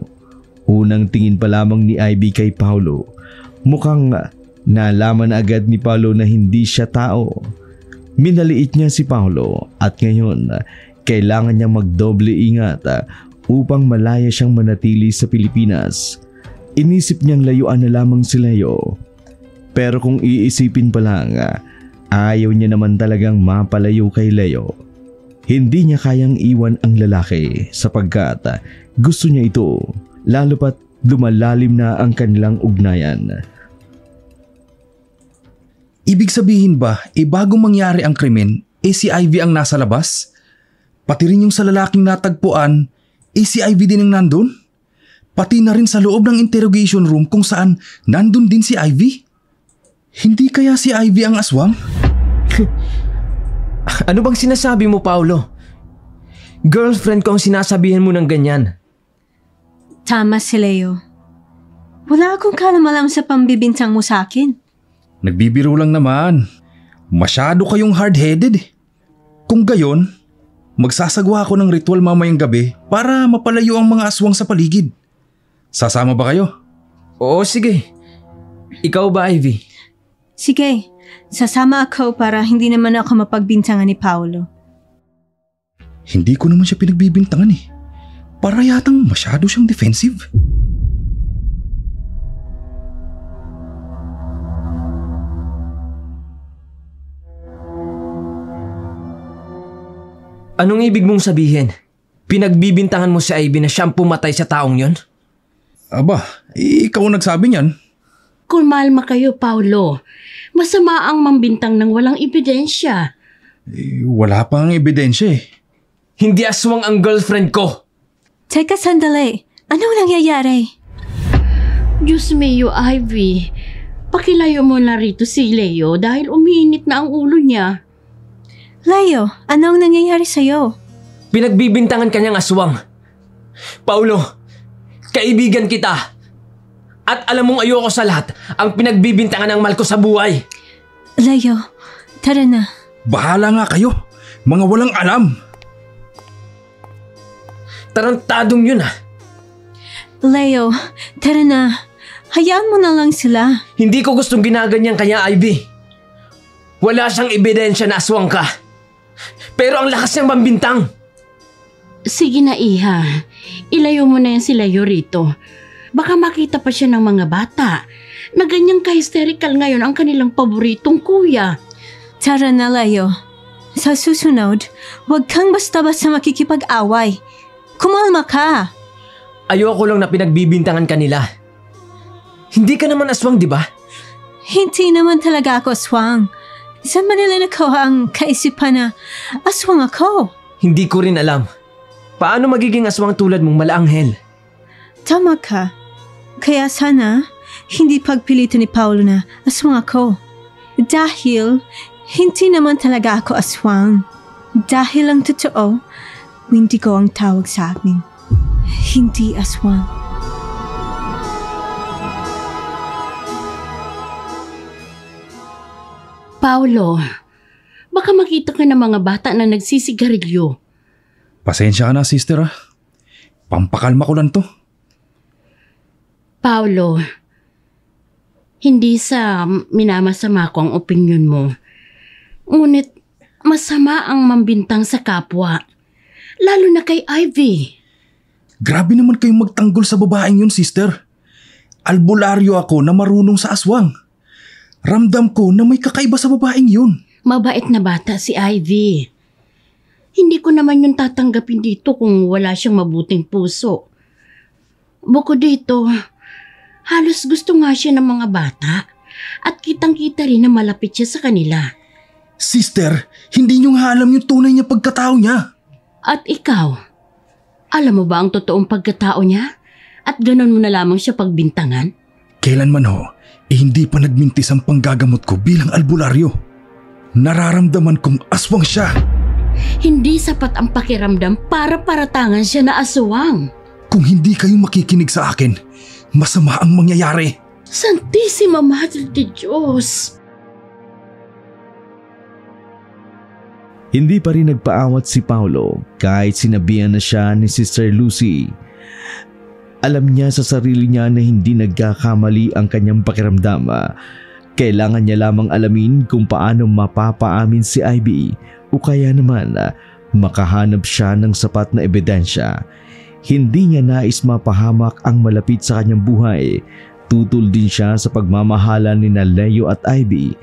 Unang tingin pa lamang ni Ivy kay Paolo, mukhang nalaman agad ni Paolo na hindi siya tao. Minaliit niya si Paolo at ngayon kailangan niya magdoble ingat upang malaya siyang manatili sa Pilipinas. Inisip niyang layuan na lamang si Leo. Pero kung iisipin pa lang, ayaw niya naman talagang mapalayo kay Leo. Hindi niya kayang iwan ang lalaki sapagkat gusto niya ito, lalo pat lumalalim na ang kanilang ugnayan. Ibig sabihin ba, bago mangyari ang krimen, si Ivy ang nasa labas? Pati rin yung sa lalaking natagpuan, si Ivy din ang nandun? Pati na rin sa loob ng interrogation room kung saan nandun din si Ivy? Hindi kaya si Ivy ang aswang? Ano bang sinasabi mo, Paolo? Girlfriend ko ang sinasabihan mo ng ganyan. Tama si Leo. Wala akong kalamalam sa pambibintang mo sa akin. Nagbibiro lang naman. Masyado kayong hard-headed eh. Kung gayon, magsasagawa ako ng ritual mamayang gabi para mapalayo ang mga aswang sa paligid. Sasama ba kayo? Oo, sige. Ikaw ba, Ivy? Sige, sasama ako para hindi naman ako mapagbintangan ni Paolo. Hindi ko naman siya pinagbibintangan eh. Para yatang masyado siyang defensive. Anong ibig mong sabihin? Pinagbibintangan mo si Ivy na siyang pumatay sa taong yon? Aba, ikaw ang nagsabi niyan. Kumalma kayo, Paolo. Masama ang mambintang ng walang ebidensya. Wala pa ang ebidensya eh. Hindi aswang ang girlfriend ko. Teka, sandali. Anong nangyayari? Diyos mio, Ivy. Pakilayo mo na rito si Leo dahil umiinit na ang ulo niya. Leo, anong nangyayari sa'yo? Pinagbibintangan kanyang aswang. Paolo, kaibigan kita. At alam mong ayoko sa lahat ang pinagbibintangan ng mahal ko sa buhay. Leo, tara na. Bahala nga kayo. Mga walang alam. Tarantadong yun ah. Leo, tara na. Hayaan mo na lang sila. Hindi ko gustong ginaganyan kanya, Ivy. Wala siyang ebidensya na aswang ka. Pero ang lakas niyang mambintang. Sige na, Iha. Ilayo mo na yan si Leo rito. Baka makita pa siya ng mga bata na ganyang ka-hysterical ngayon ang kanilang paboritong kuya. Tara na, Leo. Sa susunod, huwag kang basta-basta makikipag-away. Kumalma ka. Ayoko lang na pinagbibintangan kanila. Hindi ka naman aswang, di ba? Hindi naman talaga ako aswang. Saan man nila nakuha ang kaisipan na aswang ako? Hindi ko rin alam. Paano magiging aswang tulad mong malaanghel? Tama ka. Kaya sana, hindi pagpilitan ni Paolo na aswang ako. Dahil, hindi naman talaga ako aswang. Dahil ang totoo, Wendigo ang tawag sa amin. Hindi aswang. Paulo, baka makita ka ng mga bata na nagsisigarilyo. Pasensya ka na, sister ah. Pampakalma ko lang to. Paulo, hindi sa minamasama ko ang opinyon mo. Ngunit masama ang mambintang sa kapwa. Lalo na kay Ivy. Grabe naman kayong magtanggol sa babaeng yun, sister. Albularyo ako na marunong sa aswang. Ramdam ko na may kakaiba sa babaeng yun. Mabait na bata si Ivy. Hindi ko naman yung tatanggapin dito kung wala siyang mabuting puso. Bukod dito, halos gusto nga siya ng mga bata at kitang-kita rin na malapit siya sa kanila. Sister, hindi niyo nga alam yung tunay niya pagkatao niya. At ikaw, alam mo ba ang totoong pagkatao niya? At ganun mo na lamang siya pagbintangan? Kailanman ho, hindi pa nagmintis ang panggagamot ko bilang albularyo. Nararamdaman kong aswang siya. Hindi sapat ang pakiramdam para paratangan siya na aswang. Kung hindi kayo makikinig sa akin, masama ang mangyayari. Santissima Madre de Diyos! Hindi pa rin nagpaawat si Paulo kahit sinabihan na siya ni Sister Lucy. Alam niya sa sarili niya na hindi nagkakamali ang kanyang pakiramdam. Kailangan niya lamang alamin kung paano mapapaamin si Ivy o kaya naman makahanap siya ng sapat na ebidensya. Hindi niya nais mapahamak ang malapit sa kanyang buhay. Tutol din siya sa pagmamahalan ni Leo at Ivy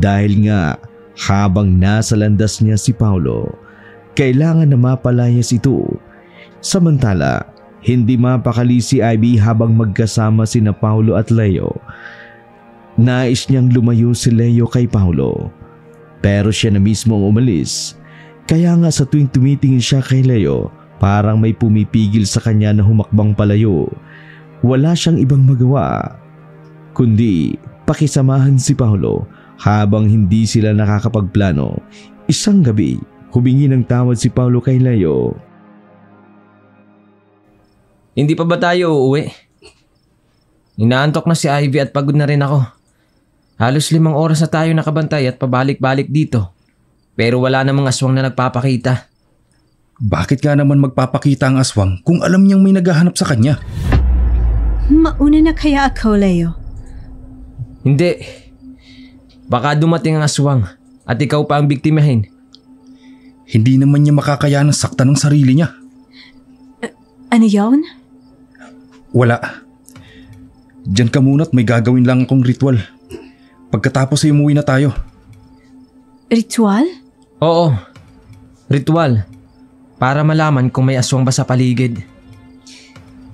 dahil nga habang nasa landas niya si Paulo, kailangan na mapalayas ito. Samantala, hindi mapakali si Ivy habang magkasama sina Paulo at Leo. Nais niyang lumayo si Leo kay Paulo, pero siya na mismo ang umalis. Kaya nga sa tuwing tumitingin siya kay Leo, parang may pumipigil sa kanya na humakbang palayo. Wala siyang ibang magawa kundi pakisamahan si Paulo habang hindi sila nakakapagplano. Isang gabi, humingi ng tawad si Paulo kay Leo. Hindi pa ba tayo uuwi? Inaantok na si Ivy at pagod na rin ako. Halos 5 oras na tayo nakabantay at pabalik-balik dito. Pero wala namang aswang na nagpapakita. Bakit nga naman magpapakita ang aswang kung alam niyang may naghahanap sa kanya? Mauna na kaya ako, Leo? Hindi. Baka dumating ang aswang at ikaw pa ang biktimahin. Hindi naman niya makakayanang saktan ng sarili niya. Ano yun? Wala. Diyan ka muna at may gagawin lang akong ritual. Pagkatapos ay umuwi na tayo. Ritual? Oo, ritual. Para malaman kung may aswang ba sa paligid.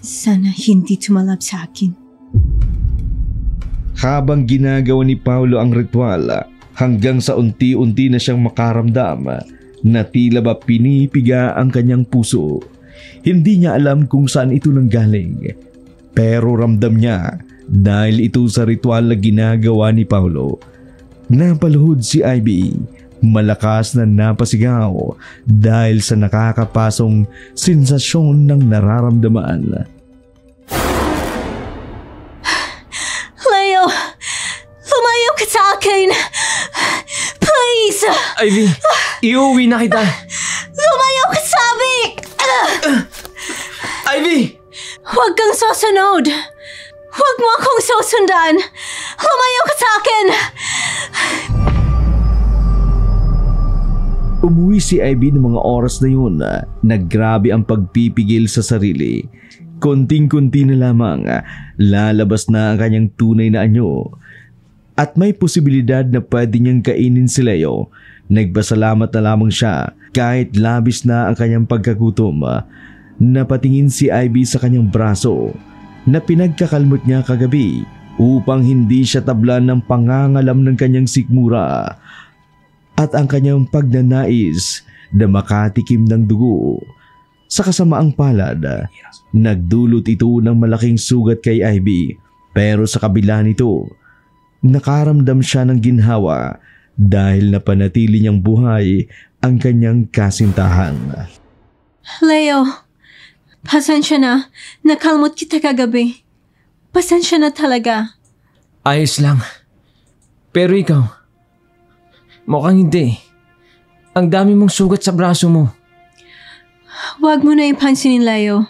Sana hindi tumalab sa akin. Habang ginagawa ni Paulo ang ritual, hanggang sa unti-unti na siyang makaramdam na tila ba pinipiga ang kanyang puso. Hindi niya alam kung saan ito nanggaling, pero ramdam niya dahil ito sa ritual na ginagawa ni Paulo. Napaluhod si Ivy, malakas na napasigaw dahil sa nakakapasong sensasyon ng nararamdaman. Leo! Lumayo ka sa akin! Please! Ivy, iuwi na kita. Lumayo ka, sabi! Ivy! Huwag kang susunod! Huwag mo akong susundan! Lumayo ka sa akin! Umuwi si Ivy ng mga oras na yun. Naggrabe ang pagpipigil sa sarili. Konting-kunti na lamang lalabas na ang kanyang tunay na anyo. At may posibilidad na pwede niyang kainin si Leo. Nagpasalamat na lamang siya kahit labis na ang kanyang pagkagutom. Napatingin si Ivy sa kanyang braso na pinagkakalmot niya kagabi upang hindi siya tablan ng pangangalam ng kanyang sikmura at ang kanyang pagnanais na makatikim ng dugo. Sa kasamaang palad, nagdulot ito ng malaking sugat kay Ivy, pero sa kabila nito, nakaramdam siya ng ginhawa dahil napanatili niyang buhay ang kanyang kasintahan. Leo, pasensya na. Nakalmot kita kagabi. Pasensya na talaga. Ayos lang. Pero ikaw, Mukhang hindi. Ang dami mong sugat sa braso mo. Huwag mo na ipansinin, Leo.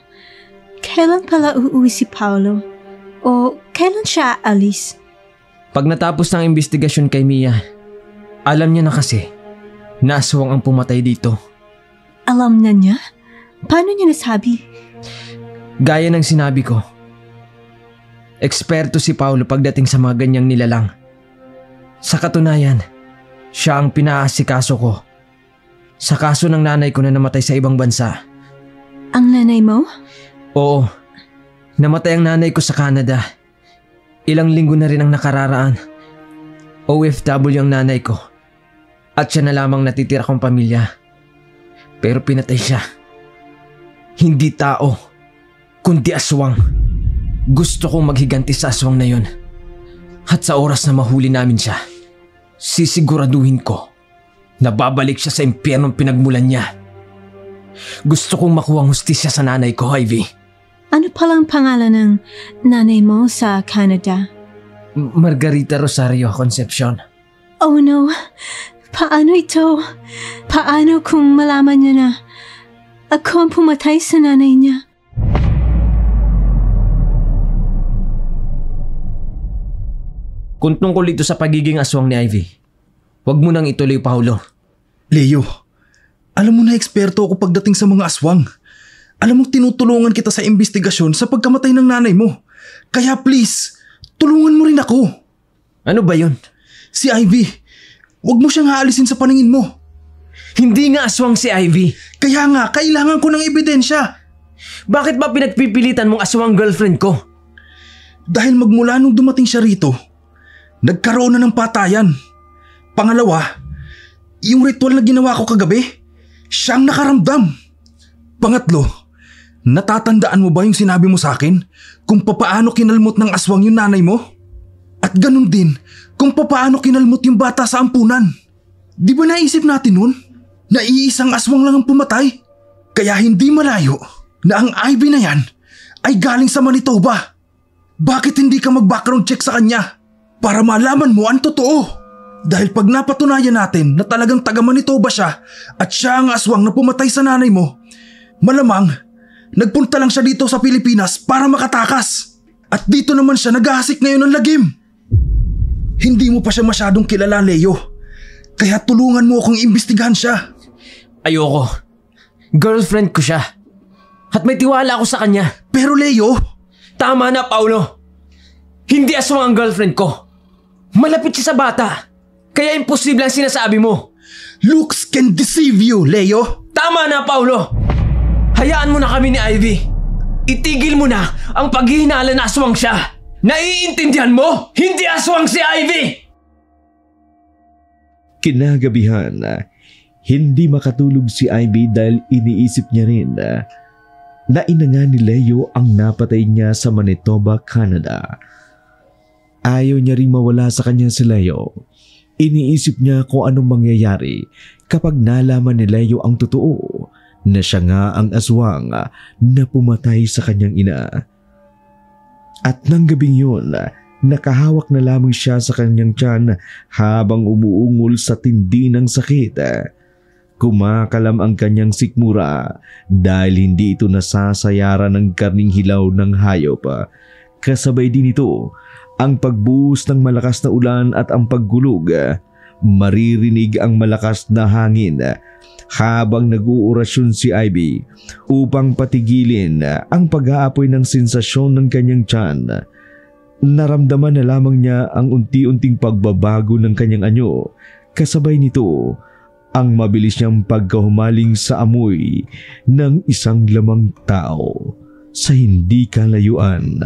Kailan pala uuwi si Paolo? O kailan siya aalis? Pag natapos ng investigasyon kay Mia, alam niya na kasi na aswang ang pumatay dito. Alam na niya? Paano niya nasabi? Gaya ng sinabi ko, eksperto si Paolo pagdating sa mga ganyang nilalang. Sa katunayan, siya ang pinaasikaso ko sa kaso ng nanay ko na namatay sa ibang bansa. Ang nanay mo? Oo, namatay ang nanay ko sa Canada. Ilang linggo na rin ang nakararaan. OFW ang nanay ko at siya na lamang natitira kong pamilya. Pero pinatay siya. Hindi tao, kundi aswang. Gusto kong maghiganti sa aswang na yun. At sa oras na mahuli namin siya, sisiguraduhin ko na babalik siya sa impyernong pinagmulan niya. Gusto kong makuha ang hustisya sa nanay ko, Ivy. Ano palang pangalan ng nanay mo sa Canada? Margarita Rosario Concepcion. Oh no, paano ito? Paano kung malaman niya na ako ang pumatay sa nanay niya? Kung tungkol ito sa pagiging aswang ni Ivy, huwag mo nang ituloy, Paolo. Leo, alam mo na eksperto ako pagdating sa mga aswang. Alam mo tinutulungan kita sa investigasyon sa pagkamatay ng nanay mo. Kaya please, tulungan mo rin ako. Ano ba yun? Si Ivy, huwag mo siyang haalisin sa paningin mo. Hindi nga aswang si Ivy. Kaya nga, kailangan ko ng ebidensya. Bakit ba pinagpipilitan mong aswang girlfriend ko? Dahil magmula nung dumating siya rito, nagkaroon na ng patayan. Pangalawa, yung ritual na ginawa ko kagabi, siyang nakaramdam. Pangatlo, natatandaan mo ba yung sinabi mo sa akin kung papaano kinalmot ng aswang yung nanay mo? At ganun din kung papaano kinalmot yung bata sa ampunan. Di ba naisip natin nun na iisang aswang lang ang pumatay? Kaya hindi malayo na ang Ivy na yan ay galing sa Manitoba. Bakit hindi ka mag-background check sa kanya para malaman mo ang totoo? Dahil pag napatunayan natin na talagang taga Manitoba siya at siya ang aswang na pumatay sa nanay mo, malamang nagpunta lang siya dito sa Pilipinas para makatakas. At dito naman siya naghahasik ngayon ng lagim. Hindi mo pa siya masyadong kilala, Leo. Kaya tulungan mo akong imbestigahan siya. Ayoko. Girlfriend ko siya. At may tiwala ako sa kanya. Pero Leo... Tama na, Paolo. Hindi aswang ang girlfriend ko. Malapit siya sa bata. Kaya imposible ang sinasabi mo. Looks can deceive you, Leo. Tama na, Paolo. Hayaan mo na kami ni Ivy. Itigil mo na ang paghihinala na aswang siya. Naiintindihan mo? Hindi aswang si Ivy! Kinagabihan, hindi makatulog si Ivy dahil iniisip niya rin na ina nga ni Leo ang napatay niya sa Manitoba, Canada. Ayaw niya rin mawala sa kanya si Leo. Iniisip niya kung anong mangyayari kapag nalaman ni Leo ang totoo na siya nga ang aswang na pumatay sa kanyang ina. At nang gabing yun, nakahawak na lamang siya sa kanyang tiyan habang umuungol sa tindi ng sakit. Kumakalam ang kanyang sikmura dahil hindi ito nasasayaran ng karning hilaw ng hayop. Kasabay din ito ang pagbuhos ng malakas na ulan at ang paggulog. Maririnig ang malakas na hangin habang nag-uorasyon si Ivy upang patigilin ang pag-aapoy ng sensasyon ng kanyang tiyan. Naramdaman na lamang niya ang unti-unting pagbabago ng kanyang anyo. Kasabay nito ang mabilis niyang pagkahumaling sa amoy ng isang lamang tao sa hindi kalayuan.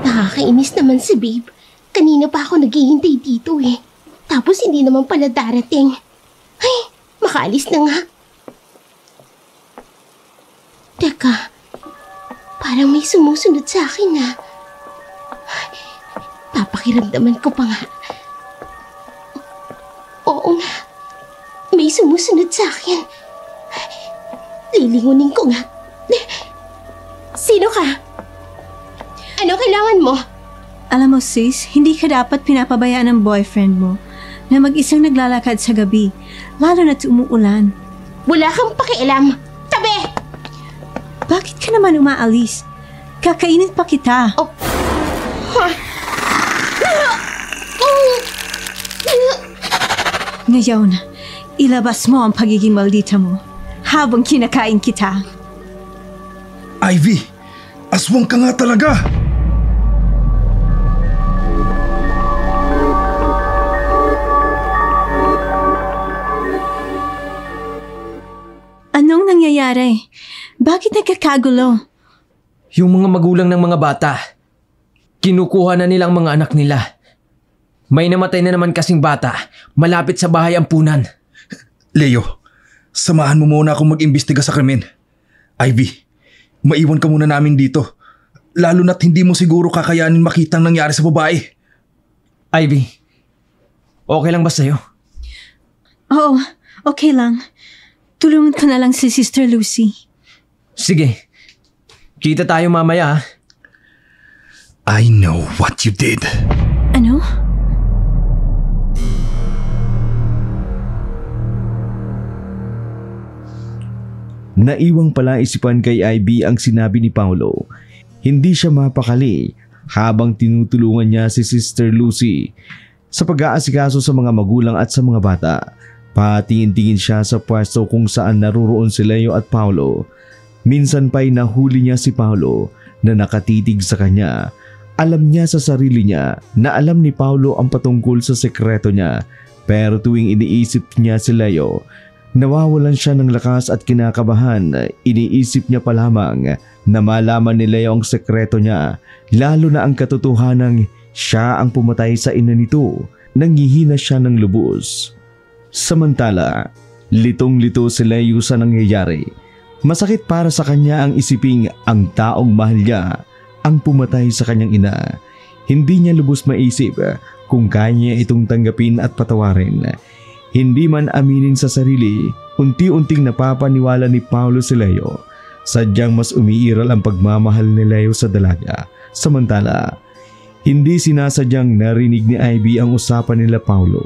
Nakakainis naman si Babe. Kanina pa ako naghihintay dito eh. Tapos hindi naman pala darating. Ay, makaalis na nga. Teka, parang may sumusunod sa akin ah. Papakiramdaman ko pa nga. Oo nga, may sumusunod sa akin. Lilingunin ko nga. Sino ka? Ano kailangan mo? Alam mo sis, hindi ka dapat pinapabayaan ng boyfriend mo na mag-isang naglalakad sa gabi, lalo na't umuulan. Wala kang pakialam. Tabi! Bakit ka naman umaalis? Kakainin pa kita. Oh. Ngayon, ilabas mo ang pagiging maldita mo habang kinakain kita. Ivy, aswang ka nga talaga! Anong nangyayari? Bakit nagkakagulo? Yung mga magulang ng mga bata, kinukuha na nilang mga anak nila. May namatay na naman kasing bata, malapit sa bahay ampunan. Leo, samahan mo muna akong mag-imbestiga sa krimen. Ivy, maiwan ka muna namin dito. Lalo na't hindi mo siguro kakayanin makita ang nangyari sa babae. Ivy, okay lang ba sa'yo? Oo, okay lang. Tulungan ko na lang si Sister Lucy. Sige, kita tayo mamaya. I know what you did. Ano? Naiwang palaisipan kay Ivy ang sinabi ni Paulo. Hindi siya mapakali habang tinutulungan niya si Sister Lucy sa pag-aasikaso sa mga magulang at sa mga bata. Patingin-tingin siya sa pwesto kung saan naruroon si Leo at Paulo. Minsan pa'y nahuli niya si Paulo na nakatitig sa kanya. Alam niya sa sarili niya na alam ni Paulo ang patungkol sa sekreto niya. Pero tuwing iniisip niya si Leo, nawawalan siya ng lakas at kinakabahan. Iniisip niya pa lamang na malaman ni Leo ang sekreto niya, lalo na ang katotohanang siya ang pumatay sa ina nito. Nanghihina siya ng lubos. Samantala, litong-lito si Leo sa nangyayari. Masakit para sa kanya ang isiping ang taong mahal niya ang pumatay sa kanyang ina. Hindi niya lubos maisip kung kaya niya itong tanggapin at patawarin. Hindi man aminin sa sarili, unti-unting napapaniwala ni Paulo si Leo. Sadyang mas umiiral ang pagmamahal ni Leo sa dalaga. Samantala, hindi sinasadyang narinig ni Ivy ang usapan nila Paulo.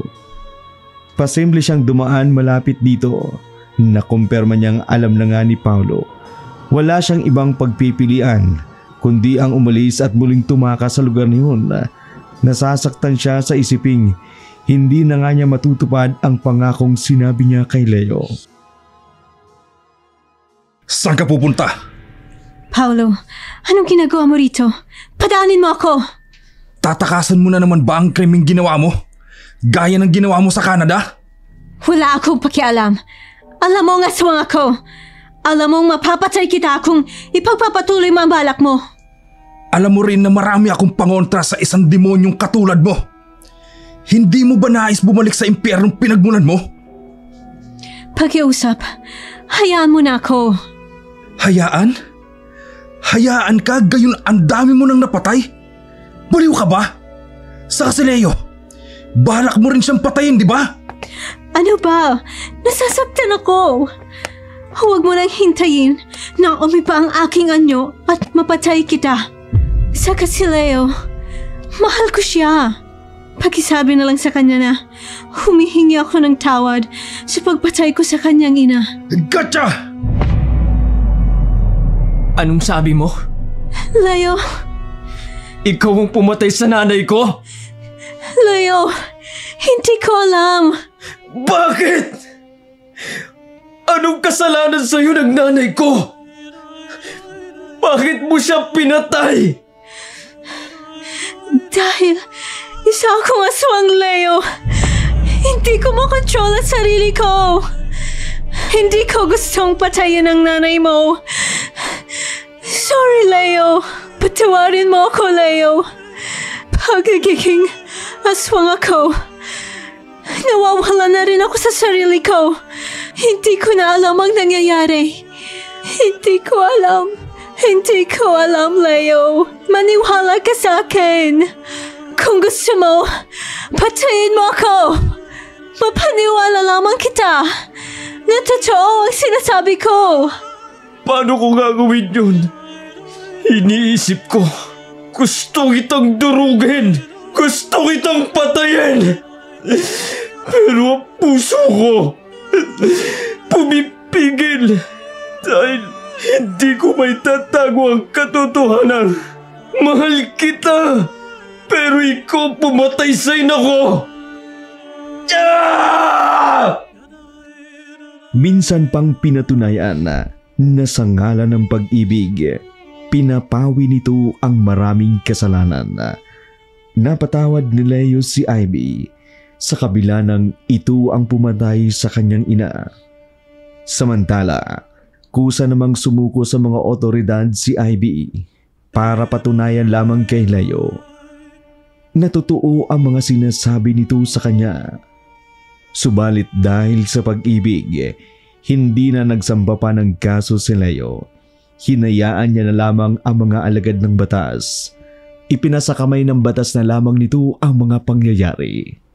Pasimple siyang dumaan malapit dito. Nakumpirma niyang alam na nga ni Paulo. Wala siyang ibang pagpipilian kundi ang umalis at muling tumakas sa lugar niyon. Nasasaktan siya sa isiping hindi na nga niya matutupad ang pangakong sinabi niya kay Leo. Saan ka pupunta? Paulo, anong ginagawa mo rito? Padaanin mo ako! Tatakasan mo na naman ba ang krimeng ginawa mo? Gaya ng ginawa mo sa Canada? Wala akong pakialam. Alam mo nga aswang ako. Alam mong mapapatay kita kung ipagpapatuloy mo ang balak mo. Alam mo rin na marami akong pangontra sa isang demonyong katulad mo. Hindi mo ba nais bumalik sa impyernong pinagmulan mo? Pakiusap, hayaan mo na ako. Hayaan? Hayaan ka gayon ang dami mo nang napatay? Baliw ka ba? Sa si Leo, balak mo rin siyang patayin, di ba? Ano ba? Nasasaktan ako. Huwag mo nang hintayin na umipa ang aking anyo at mapatay kita. Saka si Leo, mahal ko siya. Pakisabi na lang sa kanya na humihingi ako ng tawad sa pagpatay ko sa kanyang ina. Gotcha! Anong sabi mo? Leo. Ikaw ang pumatay sa nanay ko? Leo, hindi ko alam. Bakit? Anong kasalanan sa'yo ng nanay ko? Bakit mo siya pinatay? Dahil isa akong aswang, Leo. Hindi ko makontrol ang sarili ko. Hindi ko gustong patayin ang nanay mo. Sorry, Leo. Patawarin mo ako, Leo. Pagiging aswang ako, nawawala na rin ako sa sarili ko. Hindi ko na alam ang nangyayari. Hindi ko alam. Hindi ko alam, Leo. Maniwala ka sa akin. Kung gusto mo, patayin mo ako. Mapaniwala lamang kita na totoo ang sinasabi ko. Paano ko gagawin yun? Iniisip ko Gusto kitang durugin! Gusto kitang patayin! Pero ang puso ko pumipigil dahil hindi ko may tatago ang katotohanan. Mahal kita, pero ikaw pumatay sa ina ko! Minsan pang pinatunayan na sa ngalan ng pag-ibig, pinapawi nito ang maraming kasalanan. Napatawad ni Leo si Ivy sa kabila ng ito ang pumatay sa kanyang ina. Samantala, kusa namang sumuko sa mga otoridad si Ivy para patunayan lamang kay Leo na totoo ang mga sinasabi nito sa kanya. Subalit dahil sa pag-ibig, hindi na nagsampa pa ng kaso si Leo. Hinayaan niya na lamang ang mga alagad ng batas. Ipinasakamay ng batas na lamang nito ang mga pangyayari.